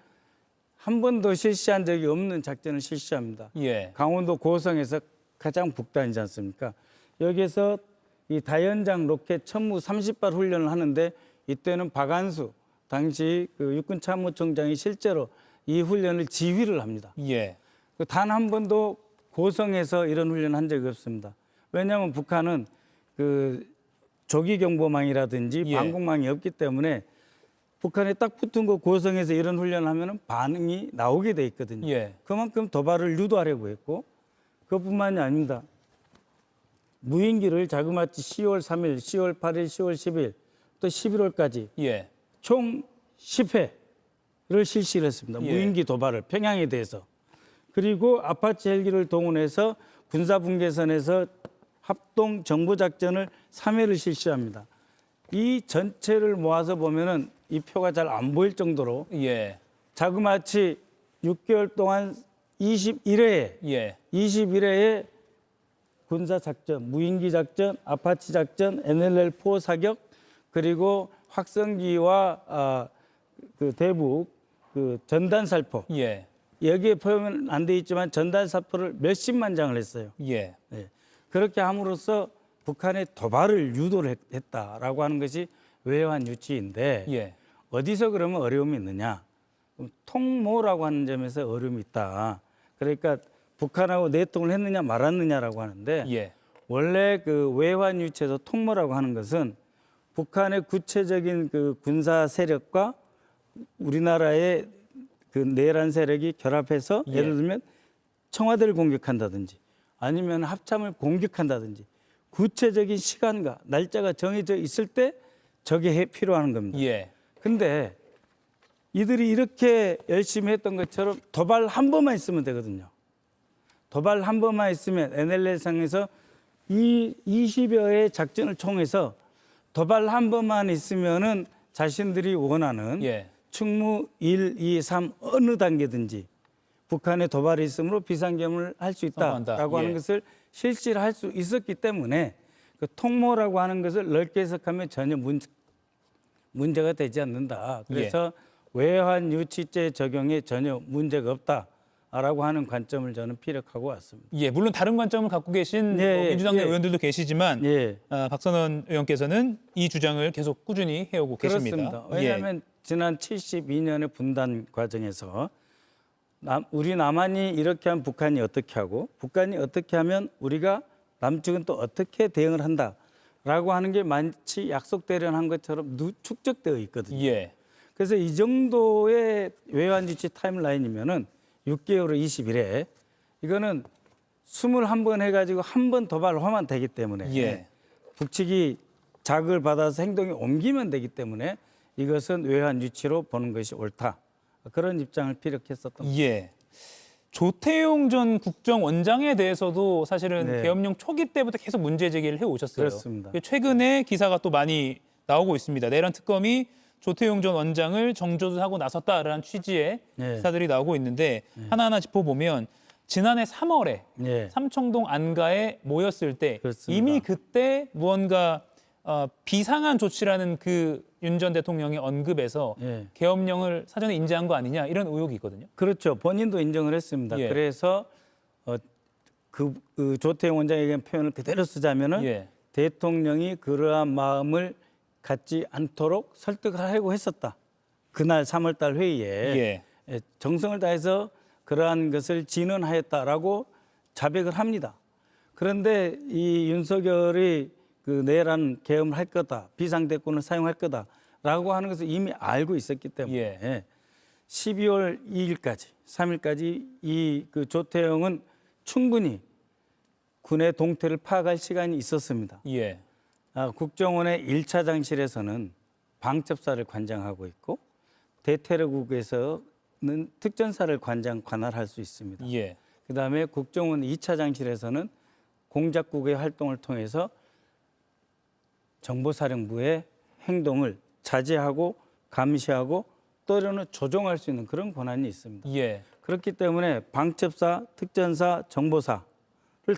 [SPEAKER 13] 한 번도 실시한 적이 없는 작전을 실시합니다.
[SPEAKER 1] 예.
[SPEAKER 13] 강원도 고성에서 가장 북단이지 않습니까? 여기에서 이 다연장 로켓 천무 30발 훈련을 하는데 이때는 박안수 당시 그 육군참모총장이 실제로 이 훈련을 지휘를 합니다.
[SPEAKER 1] 예.
[SPEAKER 13] 단 한 번도 고성에서 이런 훈련을 한 적이 없습니다. 왜냐하면 북한은 그 조기경보망이라든지
[SPEAKER 1] 예.
[SPEAKER 13] 방공망이 없기 때문에 북한에 딱 붙은 거 고성에서 이런 훈련을 하면 반응이 나오게 돼 있거든요.
[SPEAKER 1] 예.
[SPEAKER 13] 그만큼 도발을 유도하려고 했고 그것뿐만이 아닙니다. 무인기를 자그마치 10월 3일, 10월 8일, 10월 10일 또 11월까지
[SPEAKER 1] 예.
[SPEAKER 13] 총 10회를 실시를 했습니다.
[SPEAKER 1] 예.
[SPEAKER 13] 무인기 도발을 평양에 대해서. 그리고 아파치 헬기를 동원해서 군사분계선에서 합동 정보작전을 3회를 실시합니다. 이 전체를 모아서 보면은 이 표가 잘 안 보일 정도로
[SPEAKER 1] 예.
[SPEAKER 13] 자그마치 6개월 동안 21회에
[SPEAKER 1] 예.
[SPEAKER 13] 21회에 군사작전, 무인기작전, 아파치작전, NLL-4 사격 그리고 확성기와 그 대북 그 전단살포
[SPEAKER 1] 예.
[SPEAKER 13] 여기에 표현은 안 돼 있지만 전단살포를 몇십만 장을 했어요.
[SPEAKER 1] 예.
[SPEAKER 13] 네. 그렇게 함으로써 북한의 도발을 유도를 했다라고 하는 것이 외환 유치인데
[SPEAKER 1] 예.
[SPEAKER 13] 어디서 그러면 어려움이 있느냐? 통모라고 하는 점에서 어려움이 있다. 그러니까 북한하고 내통을 했느냐 말았느냐라고 하는데
[SPEAKER 1] 예.
[SPEAKER 13] 원래 그 외환 유치에서 통모라고 하는 것은 북한의 구체적인 그 군사 세력과 우리나라의 그 내란 세력이 결합해서
[SPEAKER 1] 예.
[SPEAKER 13] 예를 들면 청와대를 공격한다든지 아니면 합참을 공격한다든지 구체적인 시간과 날짜가 정해져 있을 때 저게 필요한 겁니다.
[SPEAKER 1] 예.
[SPEAKER 13] 근데 이들이 이렇게 열심히 했던 것처럼 도발 한 번만 있으면 되거든요. 도발 한 번만 있으면 NLL상에서 이 20여의 작전을 통해서 도발 한 번만 있으면은 자신들이 원하는
[SPEAKER 1] 예.
[SPEAKER 13] 충무 1, 2, 3 어느 단계든지 북한의 도발이 있으므로 비상계엄을 할 수 있다라고
[SPEAKER 1] 선포한다.
[SPEAKER 13] 하는
[SPEAKER 1] 예.
[SPEAKER 13] 것을 실시를 할 수 있었기 때문에 그 통모라고 하는 것을 넓게 해석하면 전혀 문제가 되지 않는다. 그래서 외환 유치죄 적용에 전혀 문제가 없다라고 하는 관점을 저는 피력하고 왔습니다.
[SPEAKER 1] 예, 물론 다른 관점을 갖고 계신
[SPEAKER 13] 예,
[SPEAKER 1] 뭐 민주당 내
[SPEAKER 13] 예.
[SPEAKER 1] 의원들도 계시지만
[SPEAKER 13] 예.
[SPEAKER 1] 박선원 의원께서는 이 주장을 계속 꾸준히 해오고 계십니다.
[SPEAKER 13] 그렇습니다. 왜냐하면 지난 72년의 분단 과정에서 우리 남한이 이렇게 하면 북한이 어떻게 하고 북한이 어떻게 하면 우리가 남측은 또 어떻게 대응을 한다라고 하는 게 마치 약속대련한 것처럼 축적되어 있거든요.
[SPEAKER 1] 예.
[SPEAKER 13] 그래서 이 정도의 외환 유치 타임라인이면은 6개월에 20일에 이거는 21번 해가지고 한 번 도발하면 되기 때문에
[SPEAKER 1] 예.
[SPEAKER 13] 북측이 자극을 받아서 행동에 옮기면 되기 때문에 이것은 외환 유치로 보는 것이 옳다. 그런 입장을 피력했었던
[SPEAKER 1] 예. 조태용 전 국정원장에 대해서도 사실은
[SPEAKER 13] 네.
[SPEAKER 1] 계엄령 초기 때부터 계속 문제 제기를 해 오셨어요.
[SPEAKER 13] 그렇습니다.
[SPEAKER 1] 최근에 기사가 또 많이 나오고 있습니다. 내란 특검이 조태용 전 원장을 정조준하고 나섰다라는 취지의
[SPEAKER 13] 네.
[SPEAKER 1] 기사들이 나오고 있는데 하나하나 짚어보면 지난해 3월에
[SPEAKER 13] 네.
[SPEAKER 1] 삼청동 안가에 모였을 때
[SPEAKER 13] 그렇습니다.
[SPEAKER 1] 이미 그때 무언가 비상한 조치라는 그 윤 전 대통령의 언급에서
[SPEAKER 13] 예.
[SPEAKER 1] 계엄령을 사전에 인지한 거 아니냐 이런 의혹이 있거든요.
[SPEAKER 13] 그렇죠. 본인도 인정을 했습니다.
[SPEAKER 1] 예.
[SPEAKER 13] 그래서 그 조태용 원장에게 표현을 그대로 쓰자면은
[SPEAKER 1] 예.
[SPEAKER 13] 대통령이 그러한 마음을 갖지 않도록 설득을 하려고 했었다. 그날 3월달 회의에
[SPEAKER 1] 예.
[SPEAKER 13] 정성을 다해서 그러한 것을 진언하였다라고 자백을 합니다. 그런데 이 윤석열이 그 내란 계엄을 할 거다, 비상대권을 사용할 거다라고 하는 것을 이미 알고 있었기 때문에 12월 2일까지, 3일까지 이 그 조태용은 충분히 군의 동태를 파악할 시간이 있었습니다.
[SPEAKER 1] 예.
[SPEAKER 13] 국정원의 1차장실에서는 방첩사를 관장하고 있고 대테러국에서는 특전사를 관할할 수 있습니다.
[SPEAKER 1] 예.
[SPEAKER 13] 그다음에 국정원 2차장실에서는 공작국의 활동을 통해서 정보사령부의 행동을 자제하고 감시하고 또는 조종할 수 있는 그런 권한이 있습니다.
[SPEAKER 1] 예.
[SPEAKER 13] 그렇기 때문에 방첩사, 특전사, 정보사를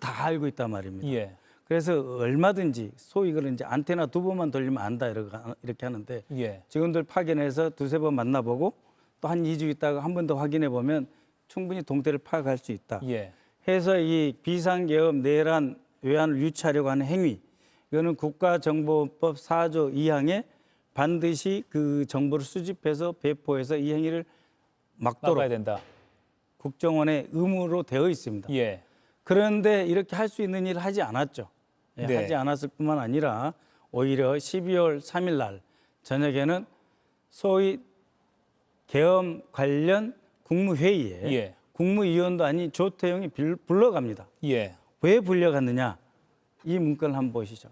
[SPEAKER 13] 다 알고 있단 말입니다.
[SPEAKER 1] 예.
[SPEAKER 13] 그래서 얼마든지 소위 그런 이제 안테나 2번만 돌리면 안다 이렇게 하는데
[SPEAKER 1] 예.
[SPEAKER 13] 직원들 파견해서 2-3번 만나보고 또 한 2주 있다가 한 번 더 확인해 보면 충분히 동태를 파악할 수 있다.
[SPEAKER 1] 예.
[SPEAKER 13] 해서 이 비상계엄 내란 외환을 유치하려고 하는 행위 이거는 국가정보법 4조 2항에 반드시 그 정보를 수집해서 배포해서 이 행위를 막도록
[SPEAKER 1] 막아야 된다.
[SPEAKER 13] 국정원의 의무로 되어 있습니다.
[SPEAKER 1] 예.
[SPEAKER 13] 그런데 이렇게 할 수 있는 일을 하지 않았죠. 예,
[SPEAKER 1] 네.
[SPEAKER 13] 하지 않았을 뿐만 아니라 오히려 12월 3일 날 저녁에는 소위 계엄 관련 국무회의에
[SPEAKER 1] 예.
[SPEAKER 13] 국무위원도 아닌 조태용이 불러갑니다.
[SPEAKER 1] 예.
[SPEAKER 13] 왜 불려갔느냐? 이 문건을 한번 보시죠.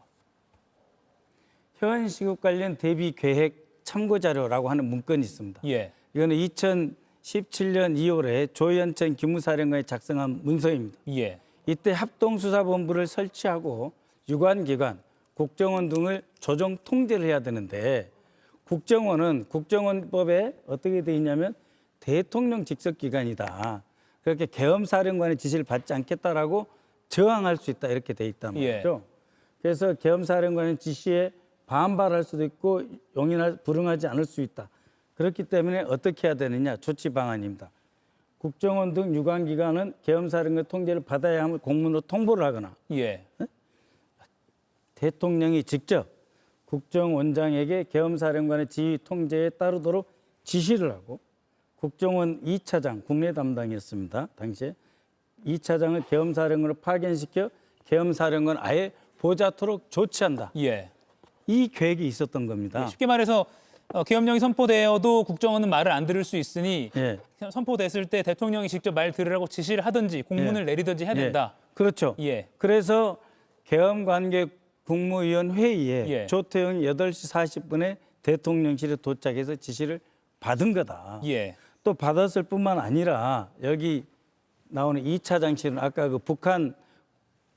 [SPEAKER 13] 현 시국 관련 대비 계획 참고 자료라고 하는 문건이 있습니다.
[SPEAKER 1] 예.
[SPEAKER 13] 이거는 2017년 2월에 조현천 기무사령관이 작성한 문서입니다.
[SPEAKER 1] 예.
[SPEAKER 13] 이때 합동수사본부를 설치하고 유관기관, 국정원 등을 조정 통제를 해야 되는데 국정원은 국정원법에 어떻게 돼 있냐면 대통령 직속기관이다. 그렇게 계엄사령관의 지시를 받지 않겠다라고 저항할 수 있다 이렇게 돼 있단 말이죠. 그래서 계엄사령관의 지시에 반발할 수도 있고 불응하지 않을 수 있다. 그렇기 때문에 어떻게 해야 되느냐 조치 방안입니다. 국정원 등 유관기관은 계엄사령관 통제를 받아야 함을 공문으로 통보를 하거나
[SPEAKER 1] 예.
[SPEAKER 13] 대통령이 직접 국정원장에게 계엄사령관의 지휘 통제에 따르도록 지시를 하고 국정원 2차장 국내 담당이었습니다. 당시에 2차장을 계엄사령관으로 파견시켜 계엄사령관 아예 보좌토록 조치한다.
[SPEAKER 1] 예.
[SPEAKER 13] 이 계획이 있었던 겁니다.
[SPEAKER 1] 쉽게 말해서 계엄령이 선포되어도 국정원은 말을 안 들을 수 있으니
[SPEAKER 13] 예.
[SPEAKER 1] 선포됐을 때 대통령이 직접 말 들으라고 지시를 하든지 공문을 내리든지 해야 된다.
[SPEAKER 13] 그렇죠.
[SPEAKER 1] 예.
[SPEAKER 13] 그래서 계엄관계 국무위원 회의에
[SPEAKER 1] 예.
[SPEAKER 13] 조태용이 8시 40분에 대통령실에 도착해서 지시를 받은 거다.
[SPEAKER 1] 예.
[SPEAKER 13] 또 받았을 뿐만 아니라 여기 나오는 2차장실은 아까 그 북한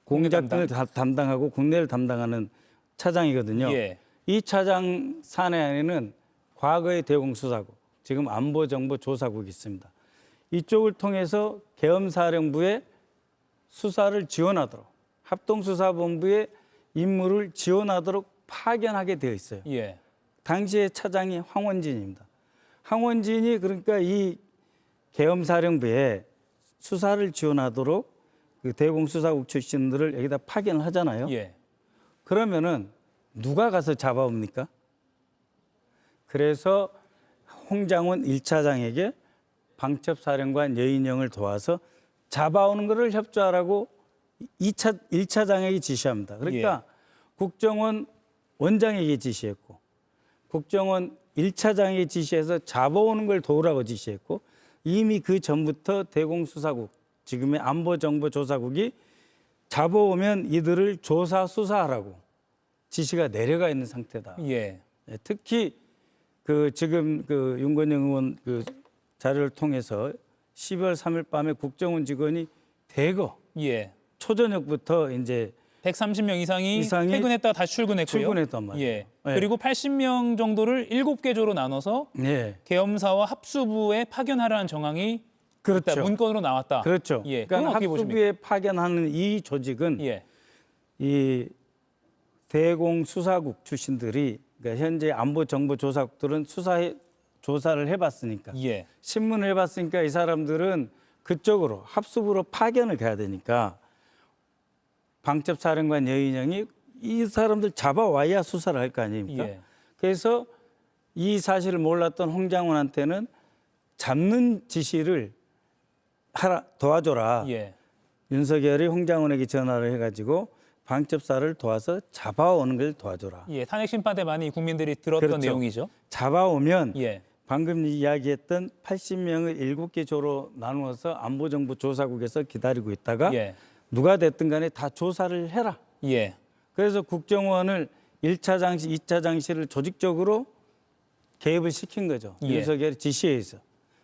[SPEAKER 13] 공작 등을 담당하고 국내를 담당하는 차장이거든요.
[SPEAKER 1] 예.
[SPEAKER 13] 이 차장 사내 안에는 과거의 대공수사국, 지금 안보정보조사국이 있습니다. 이쪽을 통해서 계엄사령부의 수사를 지원하도록 합동수사본부의 임무를 지원하도록 파견하게 되어 있어요.
[SPEAKER 1] 예.
[SPEAKER 13] 당시의 차장이 황원진입니다. 황원진이 그러니까 이 계엄사령부에 수사를 지원하도록 그 대공수사국 출신들을 여기다 파견을 하잖아요.
[SPEAKER 1] 예.
[SPEAKER 13] 그러면은 누가 가서 잡아옵니까? 그래서 홍장원 1차장에게 방첩사령관 여인영을 도와서 잡아오는 것을 협조하라고 1차장에게 지시합니다. 그러니까 국정원 원장에게 지시했고 국정원 1차장에게 지시해서 잡아오는 걸 도우라고 지시했고 이미 그 전부터 대공수사국, 지금의 안보정보조사국이 잡아오면 이들을 조사, 수사하라고 지시가 내려가 있는 상태다.
[SPEAKER 1] 예.
[SPEAKER 13] 특히 그 지금 그 윤건영 의원 그 자료를 통해서 12월 3일 밤에 국정원 직원이 대거
[SPEAKER 1] 예.
[SPEAKER 13] 초저녁부터 이제
[SPEAKER 1] 130명 이상이 퇴근했다가 다시 출근했고요.
[SPEAKER 13] 출근했단 말이에요.
[SPEAKER 1] 예.
[SPEAKER 13] 네.
[SPEAKER 1] 그리고 80명 정도를 7개조로 나눠서
[SPEAKER 13] 네.
[SPEAKER 1] 계엄사와 합수부에 파견하라는 정황이
[SPEAKER 13] 그렇죠.
[SPEAKER 1] 일단 문건으로 나왔다.
[SPEAKER 13] 그렇죠.
[SPEAKER 1] 예. 그건
[SPEAKER 13] 그러니까
[SPEAKER 1] 어떻게 보십니까?
[SPEAKER 13] 합수부에 파견하는 이 조직은
[SPEAKER 1] 예.
[SPEAKER 13] 이 대공수사국 출신들이 그러니까 현재 안보정보조사국들은 조사를 해봤으니까
[SPEAKER 1] 예.
[SPEAKER 13] 신문을 해봤으니까 이 사람들은 그쪽으로 합수부로 파견을 가야 되니까 방첩사령관 여인영이 이 사람들 잡아와야 수사를 할 거 아닙니까?
[SPEAKER 1] 예.
[SPEAKER 13] 그래서 이 사실을 몰랐던 홍장훈한테는 잡는 지시를 도와줘라.
[SPEAKER 1] 예.
[SPEAKER 13] 윤석열이 홍장훈에게 전화를 해가지고 방첩사를 도와서 잡아오는 걸 도와줘라.
[SPEAKER 1] 예. 탄핵 심판 때 많이 국민들이 들었던
[SPEAKER 13] 그렇죠.
[SPEAKER 1] 내용이죠.
[SPEAKER 13] 잡아오면
[SPEAKER 1] 예.
[SPEAKER 13] 방금 이야기했던 80명을 7개 조로 나누어서 안보정보조사국에서 기다리고 있다가
[SPEAKER 1] 예.
[SPEAKER 13] 누가 됐든 간에 다 조사를 해라.
[SPEAKER 1] 예.
[SPEAKER 13] 그래서 국정원을 1차 장시, 2차 장시를 조직적으로 개입을 시킨 거죠.
[SPEAKER 1] 예.
[SPEAKER 13] 윤석열의 지시에 의해서.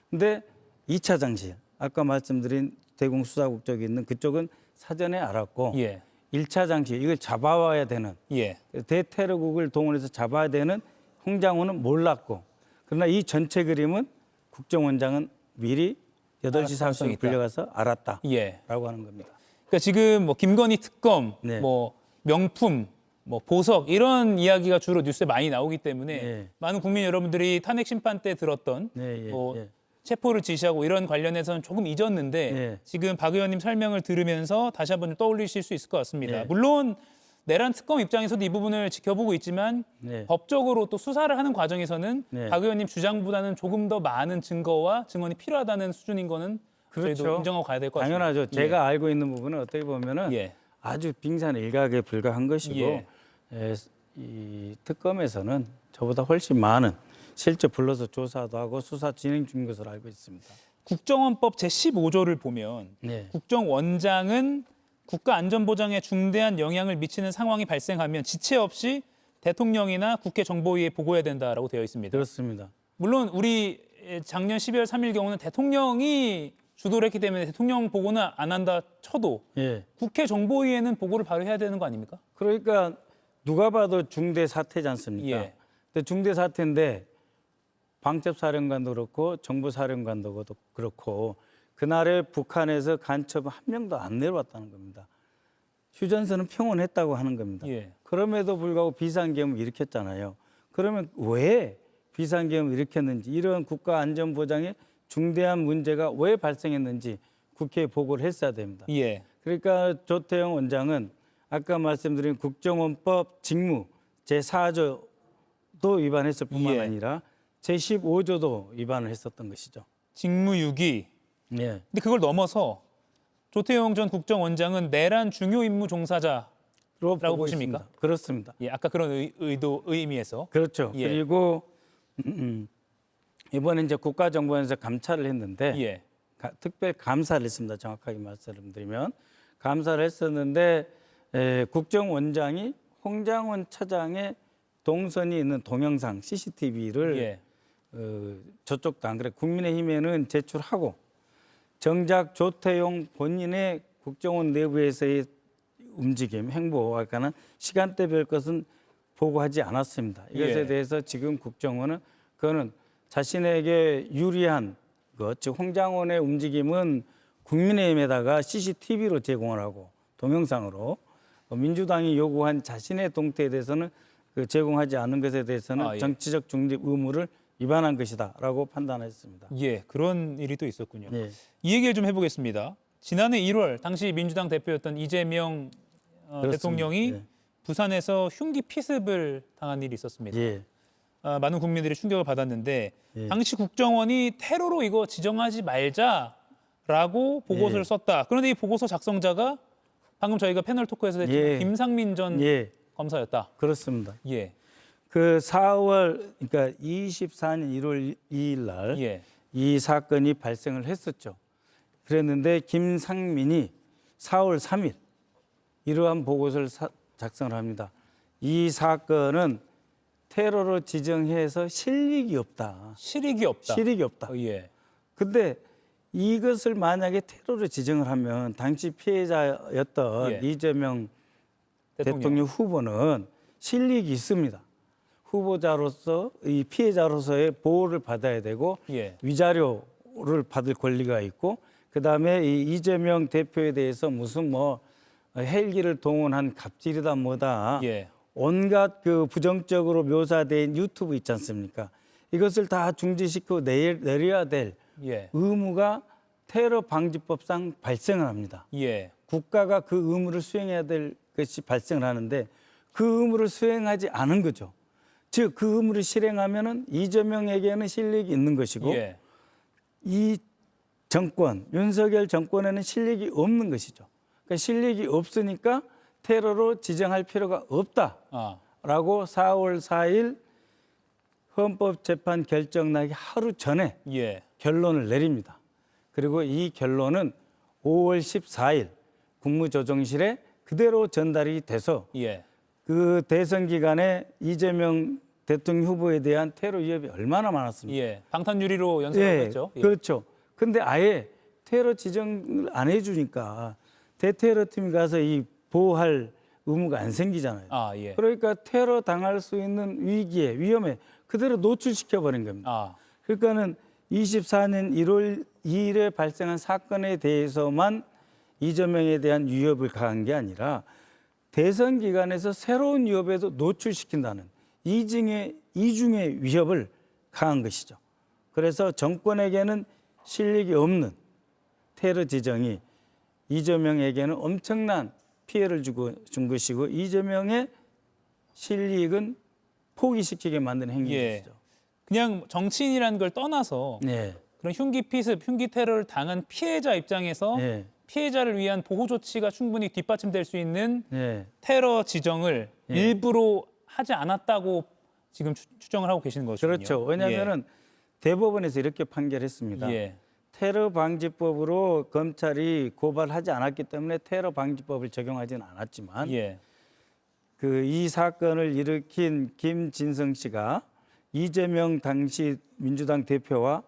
[SPEAKER 13] 근데 2차 장시, 아까 말씀드린 대공수사국 쪽에 있는 그쪽은 사전에 알았고
[SPEAKER 1] 예.
[SPEAKER 13] 1차 장시, 이걸 잡아와야 되는
[SPEAKER 1] 예.
[SPEAKER 13] 대테러국을 동원해서 잡아야 되는 홍장훈은 몰랐고 그러나 이 전체 그림은 국정원장은 미리 8시 30분에 불려가서 알았다라고
[SPEAKER 1] 예.
[SPEAKER 13] 하는 겁니다.
[SPEAKER 1] 그러니까 지금 뭐 김건희 특검,
[SPEAKER 13] 네.
[SPEAKER 1] 뭐 명품, 뭐 보석 이런 이야기가 주로 뉴스에 많이 나오기 때문에
[SPEAKER 13] 예.
[SPEAKER 1] 많은 국민 여러분들이 탄핵 심판 때 들었던
[SPEAKER 13] 네, 예,
[SPEAKER 1] 뭐
[SPEAKER 13] 예.
[SPEAKER 1] 체포를 지시하고 이런 관련해서는 조금 잊었는데
[SPEAKER 13] 예.
[SPEAKER 1] 지금 박 의원님 설명을 들으면서 다시 한번 좀 떠올리실 수 있을 것 같습니다.
[SPEAKER 13] 예.
[SPEAKER 1] 물론 내란 특검 입장에서도 이 부분을 지켜보고 있지만
[SPEAKER 13] 네.
[SPEAKER 1] 법적으로 또 수사를 하는 과정에서는
[SPEAKER 13] 네.
[SPEAKER 1] 박 의원님 주장보다는 조금 더 많은 증거와 증언이 필요하다는 수준인 거는 저희도
[SPEAKER 13] 그렇죠.
[SPEAKER 1] 인정하고 가야 될 것 같습니다.
[SPEAKER 13] 당연하죠. 제가 알고 있는 부분은 어떻게 보면은
[SPEAKER 1] 예.
[SPEAKER 13] 아주 빙산 일각에 불과한 것이고
[SPEAKER 1] 예.
[SPEAKER 13] 이 특검에서는 저보다 훨씬 많은 실제 불러서 조사도 하고 수사 진행 중인 것으로 알고 있습니다.
[SPEAKER 1] 국정원법 제15조를 보면
[SPEAKER 13] 네.
[SPEAKER 1] 국정원장은 국가안전보장에 중대한 영향을 미치는 상황이 발생하면 지체 없이 대통령이나 국회 정보위에 보고해야 된다라고 되어 있습니다.
[SPEAKER 13] 그렇습니다.
[SPEAKER 1] 물론 우리 작년 12월 3일 경우는 대통령이 주도를 했기 때문에 대통령 보고는 안 한다 쳐도
[SPEAKER 13] 예.
[SPEAKER 1] 국회 정보위에는 보고를 바로 해야 되는 거 아닙니까?
[SPEAKER 13] 그러니까 누가 봐도 중대 사태지 않습니까?
[SPEAKER 1] 예.
[SPEAKER 13] 근데 중대 사태인데 방첩사령관도 그렇고 정보사령관도 그렇고 그날에 북한에서 간첩 한 명도 안 내려왔다는 겁니다. 휴전선은 평온했다고 하는 겁니다.
[SPEAKER 1] 예.
[SPEAKER 13] 그럼에도 불구하고 비상계엄을 일으켰잖아요. 그러면 왜 비상계엄을 일으켰는지 이런 국가안전보장에 중대한 문제가 왜 발생했는지 국회에 보고를 했어야 됩니다.
[SPEAKER 1] 예.
[SPEAKER 13] 그러니까 조태영 원장은 아까 말씀드린 국정원법 직무 제4조도 위반했을 뿐만
[SPEAKER 1] 예.
[SPEAKER 13] 아니라 제15조도 위반을 했었던 것이죠.
[SPEAKER 1] 직무유기.
[SPEAKER 13] 예.
[SPEAKER 1] 근데 그걸 넘어서 조태용 전 국정원장은 내란 중요 임무 종사자라고
[SPEAKER 13] 보고
[SPEAKER 1] 보십니까?
[SPEAKER 13] 있습니다. 그렇습니다.
[SPEAKER 1] 예, 아까 그런 의미에서.
[SPEAKER 13] 그렇죠.
[SPEAKER 1] 예.
[SPEAKER 13] 그리고 이번에 이제 국가정보원에서 감찰을 했는데
[SPEAKER 1] 예.
[SPEAKER 13] 특별 감사를 했습니다. 정확하게 말씀드리면 감사를 했었는데 국정원장이 홍장훈 차장의 동선이 있는 동영상 CCTV를
[SPEAKER 1] 예.
[SPEAKER 13] 저쪽도 안 그래 국민의힘에는 제출하고 정작 조태용 본인의 국정원 내부에서의 움직임, 행보와는 시간대별 것은 보고하지 않았습니다. 이것에
[SPEAKER 1] 예.
[SPEAKER 13] 대해서 지금 국정원은 그거는 자신에게 유리한 것, 즉 홍장원의 움직임은 국민의힘에다가 CCTV로 제공을 하고 동영상으로 민주당이 요구한 자신의 동태에 대해서는 제공하지 않은 것에 대해서는
[SPEAKER 1] 예.
[SPEAKER 13] 정치적 중립 의무를 위반한 것이다라고 판단했습니다.
[SPEAKER 1] 예, 그런 일이 또 있었군요.
[SPEAKER 13] 예.
[SPEAKER 1] 이 얘기를 좀 해보겠습니다. 지난해 1월 당시 민주당 대표였던 이재명 대통령이
[SPEAKER 13] 예.
[SPEAKER 1] 부산에서 흉기 피습을 당한 일이 있었습니다.
[SPEAKER 13] 예.
[SPEAKER 1] 많은 국민들이 충격을 받았는데
[SPEAKER 13] 예.
[SPEAKER 1] 당시 국정원이 테러로 이거 지정하지 말자라고 보고서를
[SPEAKER 13] 예.
[SPEAKER 1] 썼다. 그런데 이 보고서 작성자가 방금 저희가 패널 토크에서 했지만
[SPEAKER 13] 예.
[SPEAKER 1] 김상민 전
[SPEAKER 13] 예.
[SPEAKER 1] 검사였다.
[SPEAKER 13] 그렇습니다.
[SPEAKER 1] 예,
[SPEAKER 13] 그 4월 그러니까 24년 1월 2일 날 이
[SPEAKER 1] 예,
[SPEAKER 13] 사건이 발생을 했었죠. 그랬는데 김상민이 4월 3일 이러한 보고서를 작성을 합니다. 이 사건은 테러로 지정해서 실익이 없다.
[SPEAKER 1] 실익이 없다.
[SPEAKER 13] 실익이 없다.
[SPEAKER 1] 예,
[SPEAKER 13] 근데 이것을 만약에 테러로 지정을 하면 당시 피해자였던
[SPEAKER 1] 예.
[SPEAKER 13] 이재명 대통령 후보는 실력이 있습니다. 후보자로서 이 피해자로서의 보호를 받아야 되고
[SPEAKER 1] 예.
[SPEAKER 13] 위자료를 받을 권리가 있고 그다음에 이 이재명 대표에 대해서 무슨 뭐 헬기를 동원한 갑질이다 뭐다
[SPEAKER 1] 예.
[SPEAKER 13] 온갖 그 부정적으로 묘사된 유튜브 있지 않습니까? 이것을 다 중지시키고 내려야 될
[SPEAKER 1] 예.
[SPEAKER 13] 의무가 테러 방지법상 발생을 합니다.
[SPEAKER 1] 예.
[SPEAKER 13] 국가가 그 의무를 수행해야 될 것이 발생을 하는데 그 의무를 수행하지 않은 거죠. 즉 그 의무를 실행하면은 이재명에게는 실력이 있는 것이고
[SPEAKER 1] 예.
[SPEAKER 13] 이 정권 윤석열 정권에는 실력이 없는 것이죠. 그러니까 실력이 없으니까 테러로 지정할 필요가 없다라고
[SPEAKER 1] 아.
[SPEAKER 13] 4월 4일 헌법재판 결정 나기 하루 전에
[SPEAKER 1] 예.
[SPEAKER 13] 결론을 내립니다. 그리고 이 결론은 5월 14일 국무조정실에 그대로 전달이 돼서
[SPEAKER 1] 예.
[SPEAKER 13] 그 대선 기간에 이재명 대통령 후보에 대한 테러 위협이 얼마나 많았습니까?
[SPEAKER 1] 예. 방탄유리로 연설했죠. 예.
[SPEAKER 13] 그렇죠. 근데 아예 테러 지정을 안 해주니까 대테러팀이 가서 이 보호할 의무가 안 생기잖아요.
[SPEAKER 1] 아, 예.
[SPEAKER 13] 그러니까 테러 당할 수 있는 위기에 위험에 그대로 노출시켜 버린 겁니다.
[SPEAKER 1] 아.
[SPEAKER 13] 그러니까는 24년 1월 2일에 발생한 사건에 대해서만 이재명에 대한 위협을 가한 게 아니라 대선 기간에서 새로운 위협에도 노출시킨다는 이중의 위협을 가한 것이죠. 그래서 정권에게는 실력이 없는 테러 지정이 이재명에게는 엄청난 피해를 준 것이고 이재명의 실력은 포기시키게 만든 행위이죠.
[SPEAKER 1] 그냥 정치인이라는 걸 떠나서
[SPEAKER 13] 네.
[SPEAKER 1] 그런 흉기 피습, 흉기 테러를 당한 피해자 입장에서
[SPEAKER 13] 네.
[SPEAKER 1] 피해자를 위한 보호 조치가 충분히 뒷받침될 수 있는
[SPEAKER 13] 네.
[SPEAKER 1] 테러 지정을 일부러 하지 않았다고 지금 추정을 하고 계시는 거죠.
[SPEAKER 13] 그렇죠. 왜냐하면은 대법원에서 이렇게 판결했습니다.
[SPEAKER 1] 예.
[SPEAKER 13] 테러 방지법으로 검찰이 고발하지 않았기 때문에 테러 방지법을 적용하지는 않았지만
[SPEAKER 1] 예.
[SPEAKER 13] 그 이 사건을 일으킨 김진성 씨가 이재명 당시 민주당 대표와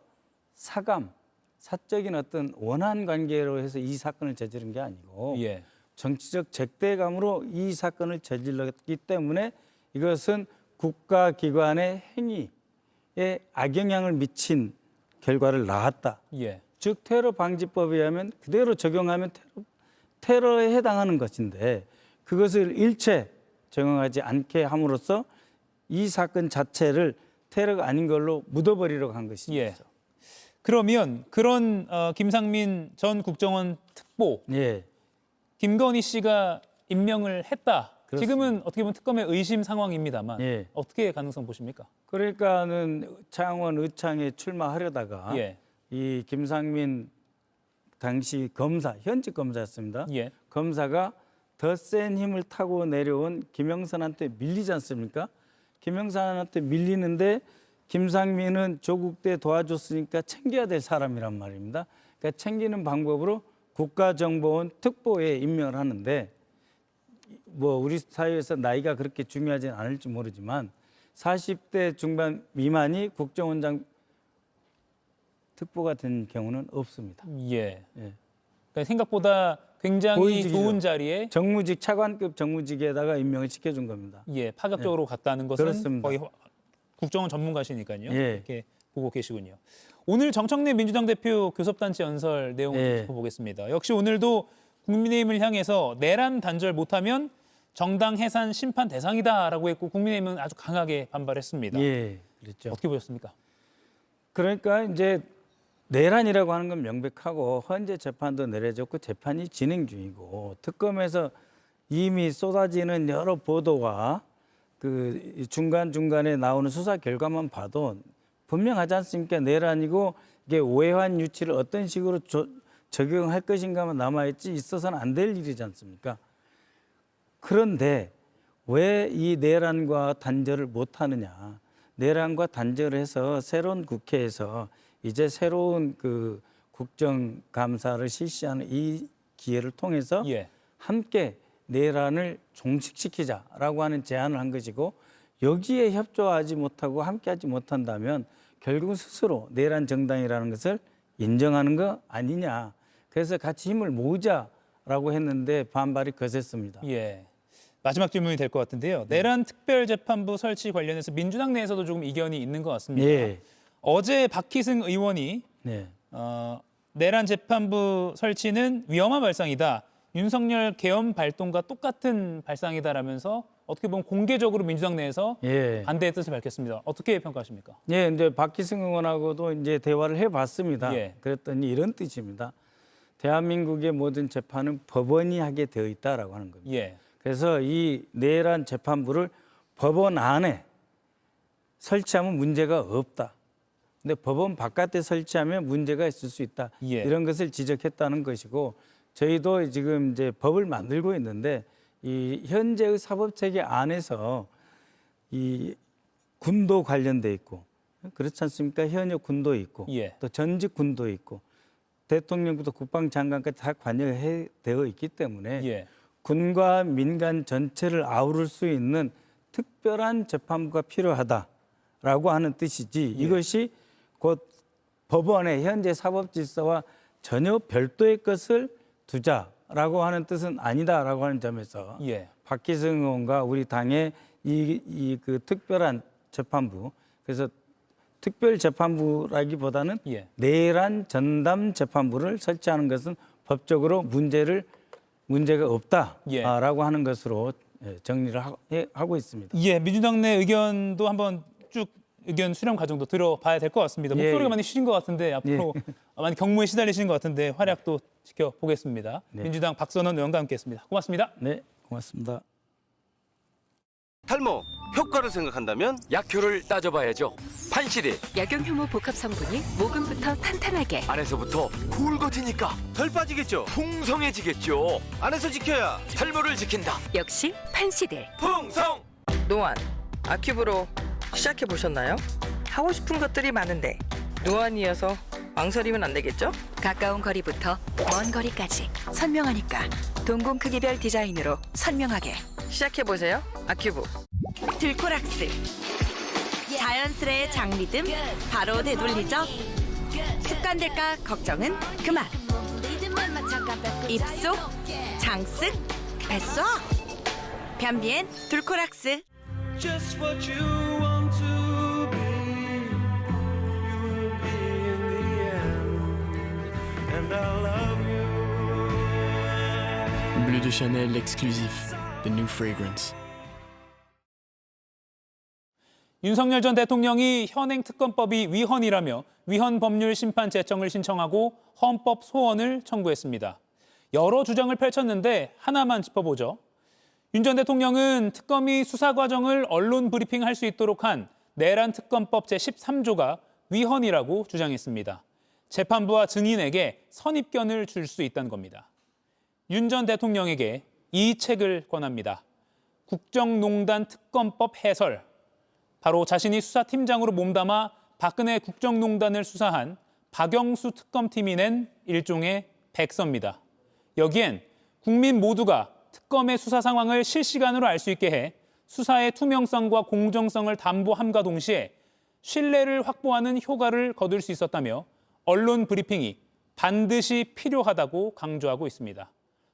[SPEAKER 13] 사적인 어떤 원한 관계로 해서 이 사건을 저지른 게 아니고
[SPEAKER 1] 예.
[SPEAKER 13] 정치적 적대감으로 이 사건을 저질렀기 때문에 이것은 국가기관의 행위에 악영향을 미친 결과를 낳았다.
[SPEAKER 1] 예.
[SPEAKER 13] 즉 테러 방지법에 의하면 그대로 적용하면 테러에 해당하는 것인데 그것을 일체 적용하지 않게 함으로써 이 사건 자체를 테러가 아닌 걸로 묻어버리려고 한 것이죠.
[SPEAKER 1] 예. 그러면 그런 김상민 전 국정원 특보
[SPEAKER 13] 예.
[SPEAKER 1] 김건희 씨가 임명을 했다.
[SPEAKER 13] 그렇습니다.
[SPEAKER 1] 지금은 어떻게 보면 특검의 의심 상황입니다만
[SPEAKER 13] 예.
[SPEAKER 1] 어떻게 가능성 보십니까?
[SPEAKER 13] 그러니까는 창원 의창에 출마하려다가
[SPEAKER 1] 예.
[SPEAKER 13] 이 김상민 당시 검사, 현직 검사였습니다.
[SPEAKER 1] 예.
[SPEAKER 13] 검사가 더 센 힘을 타고 내려온 김영선한테 밀리지 않습니까? 김영선한테 밀리는데 김상민은 조국 때 도와줬으니까 챙겨야 될 사람이란 말입니다. 그러니까 챙기는 방법으로 국가정보원 특보에 임명을 하는데 뭐 우리 사회에서 나이가 그렇게 중요하지는 않을지 모르지만 40대 중반 미만이 국정원장 특보가 된 경우는 없습니다.
[SPEAKER 1] 예.
[SPEAKER 13] 예.
[SPEAKER 1] 그러니까 생각보다 굉장히
[SPEAKER 13] 고위직이죠.
[SPEAKER 1] 좋은 자리에
[SPEAKER 13] 정무직 차관급 정무직에다가 임명을 시켜준 겁니다.
[SPEAKER 1] 예, 파격적으로 갔다는 것은
[SPEAKER 13] 그렇습니다.
[SPEAKER 1] 거의 국정원 전문가시니까요.
[SPEAKER 13] 예.
[SPEAKER 1] 이렇게 보고 계시군요. 오늘 정청래 민주당 대표 교섭단체 연설 내용을
[SPEAKER 13] 예.
[SPEAKER 1] 짚어보겠습니다. 역시 오늘도 국민의힘을 향해서 내란 단절 못하면 정당 해산 심판 대상이다라고 했고 국민의힘은 아주 강하게 반발했습니다.
[SPEAKER 13] 예, 그렇죠.
[SPEAKER 1] 어떻게 보셨습니까?
[SPEAKER 13] 그러니까 이제 내란이라고 하는 건 명백하고 헌재 재판도 내려졌고 재판이 진행 중이고 특검에서 이미 쏟아지는 여러 보도와 그 중간중간에 나오는 수사 결과만 봐도 분명하지 않습니까? 내란이고 이게 오해환 유치를 어떤 식으로 적용할 것인가만 남아있지 있어서는 안 될 일이지 않습니까? 그런데 왜 이 내란과 단절을 못하느냐? 내란과 단절을 해서 새로운 국회에서 이제 새로운 그 국정감사를 실시하는 이 기회를 통해서
[SPEAKER 1] 예.
[SPEAKER 13] 함께 내란을 종식시키자라고 하는 제안을 한 것이고 여기에 협조하지 못하고 함께하지 못한다면 결국 스스로 내란 정당이라는 것을 인정하는 거 아니냐. 그래서 같이 힘을 모으자라고 했는데 반발이 거셌습니다.
[SPEAKER 1] 예. 마지막 질문이 될 것 같은데요. 내란 특별재판부 설치 관련해서 민주당 내에서도 조금 이견이 있는 것 같습니다.
[SPEAKER 13] 예.
[SPEAKER 1] 어제 박희승 의원이
[SPEAKER 13] 네.
[SPEAKER 1] 내란 재판부 설치는 위험한 발상이다. 윤석열 계엄 발동과 똑같은 발상이다라면서 어떻게 보면 공개적으로 민주당 내에서
[SPEAKER 13] 예.
[SPEAKER 1] 반대의 뜻을 밝혔습니다. 어떻게 평가하십니까?
[SPEAKER 13] 예, 이제 박희승 의원하고도 이제 대화를 해봤습니다.
[SPEAKER 1] 예.
[SPEAKER 13] 그랬더니 이런 뜻입니다. 대한민국의 모든 재판은 법원이 하게 되어 있다라고 하는 겁니다.
[SPEAKER 1] 예.
[SPEAKER 13] 그래서 이 내란 재판부를 법원 안에 설치하면 문제가 없다. 근데 법원 바깥에 설치하면 문제가 있을 수 있다.
[SPEAKER 1] 예.
[SPEAKER 13] 이런 것을 지적했다는 것이고 저희도 지금 이제 법을 만들고 있는데 이 현재의 사법 체계 안에서 이 군도 관련돼 있고 그렇지 않습니까? 현역 군도 있고
[SPEAKER 1] 예.
[SPEAKER 13] 또 전직 군도 있고 대통령부터 국방장관까지 다 관여되어 있기 때문에
[SPEAKER 1] 예.
[SPEAKER 13] 군과 민간 전체를 아우를 수 있는 특별한 재판부가 필요하다라고 하는 뜻이지 이것이 곧 법원의 현재 사법 질서와 전혀 별도의 것을 두자라고 하는 뜻은 아니다라고 하는 점에서
[SPEAKER 1] 예.
[SPEAKER 13] 박희승 의원과 우리 당의 그 특별한 재판부 그래서 특별 재판부라기보다는
[SPEAKER 1] 예.
[SPEAKER 13] 내란 전담 재판부를 설치하는 것은 법적으로 문제가 없다라고 하는 것으로 정리를 하고 있습니다.
[SPEAKER 1] 예, 민주당 내 의견도 한번 쭉 의견 수렴 과정도 들어봐야 될 것 같습니다.
[SPEAKER 13] 예,
[SPEAKER 1] 목소리가
[SPEAKER 13] 예.
[SPEAKER 1] 많이 쉬신 것 같은데 앞으로 많이 경무에 시달리시는 것 같은데 활약도 지켜보겠습니다.
[SPEAKER 13] 네.
[SPEAKER 1] 민주당 박선원 의원과 함께했습니다. 고맙습니다.
[SPEAKER 13] 네, 고맙습니다.
[SPEAKER 14] 탈모 효과를 생각한다면 약효를 따져봐야죠. 판시리
[SPEAKER 15] 약용효모 복합 성분이 모근부터 탄탄하게
[SPEAKER 14] 안에서부터 굵어지니까 덜 빠지겠죠. 풍성해지겠죠. 안에서 지켜야 탈모를 지킨다.
[SPEAKER 15] 역시 판시딜
[SPEAKER 14] 풍성.
[SPEAKER 16] 노안 아큐브로 시작해 보셨나요? 하고 싶은 것들이 많은데 노안이어서 망설이면 안 되겠죠?
[SPEAKER 15] 가까운 거리부터 먼 거리까지 선명하니까 동공 크기별 디자인으로 선명하게
[SPEAKER 16] 시작해 보세요. 아큐브
[SPEAKER 15] 들코락스 자연스레 장리듬 바로 되돌리죠. 습관될까 걱정은 그만. 입속 장쓱 뱃속 변비엔 들코락스.
[SPEAKER 17] Just what you want to be, you will be in the end, and I love you.
[SPEAKER 18] Bleu de Chanel exclusif, the new fragrance.
[SPEAKER 1] 윤석열 전 대통령이 현행 특검법이 위헌이라며 위헌 법률 심판 제청을 신청하고 헌법 소원을 청구했습니다. 여러 주장을 펼쳤는데 하나만 짚어보죠. 윤 전 대통령은 특검이 수사 과정을 언론 브리핑할 수 있도록 한 내란 특검법 제13조가 위헌이라고 주장했습니다. 재판부와 증인에게 선입견을 줄 수 있다는 겁니다. 윤 전 대통령에게 이 책을 권합니다. 국정농단 특검법 해설. 바로 자신이 수사팀장으로 몸담아 박근혜 국정농단을 수사한 박영수 특검팀이 낸 일종의 백서입니다. 여기엔 국민 모두가 특검의 수사 상황을 실시간으로 알 수 있게 해 수사의 투명성과 공정성을 담보함과 동시에 신뢰를 확보하는 효과를 거둘 수 있었다며 언론 브리핑이 반드시 필요하다고 강조하고 있습니다.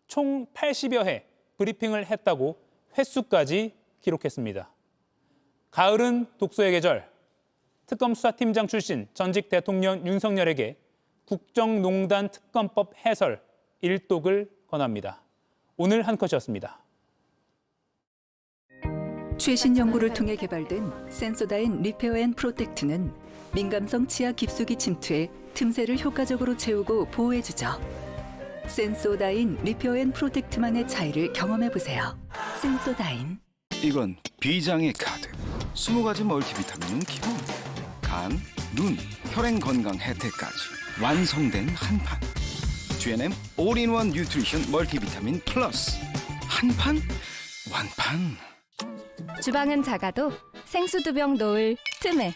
[SPEAKER 1] 총 80여 회 브리핑을 했다고 횟수까지 기록했습니다. 가을은 독서의 계절. 특검 수사팀장 출신 전직 대통령 윤석열에게 국정농단 특검법 해설 일독을 권합니다. 오늘 한 컷이었습니다.
[SPEAKER 19] 최신 연구를 통해 개발된 센소다인 리페어 앤 프로텍트는 민감성 치아 깊숙이 침투해 틈새를 효과적으로 채우고 보호해주죠. 센소다인 리페어 앤 프로텍트만의 차이를 경험해보세요. 센소다인.
[SPEAKER 20] 이건 비장의 카드. 20가지 멀티비타민은 기본. 간, 눈, 혈행 건강 혜택까지 완성된 한판. GNM 올인원 뉴트리션 멀티비타민 플러스. 한판 완판.
[SPEAKER 21] 주방은 작아도 생수 2병 놓을 틈에,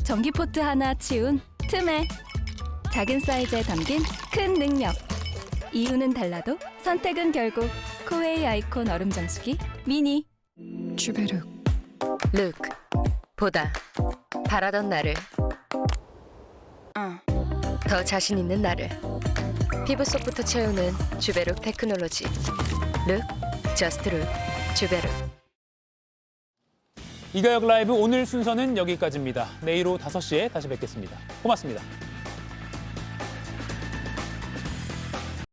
[SPEAKER 21] 전기포트 하나 치운 틈에, 작은 사이즈에 담긴 큰 능력. 이유는 달라도 선택은 결국 코웨이 아이콘 얼음 정수기 미니.
[SPEAKER 15] 주베르 보다 바라던 나를 더 자신 있는 나를. 피부 속부터 채우는 주베룩 테크놀로지. 룩, 저스트 룩, 주베룩.
[SPEAKER 1] 이가혁 라이브 오늘 순서는 여기까지입니다. 내일 오후 5시에 다시 뵙겠습니다. 고맙습니다.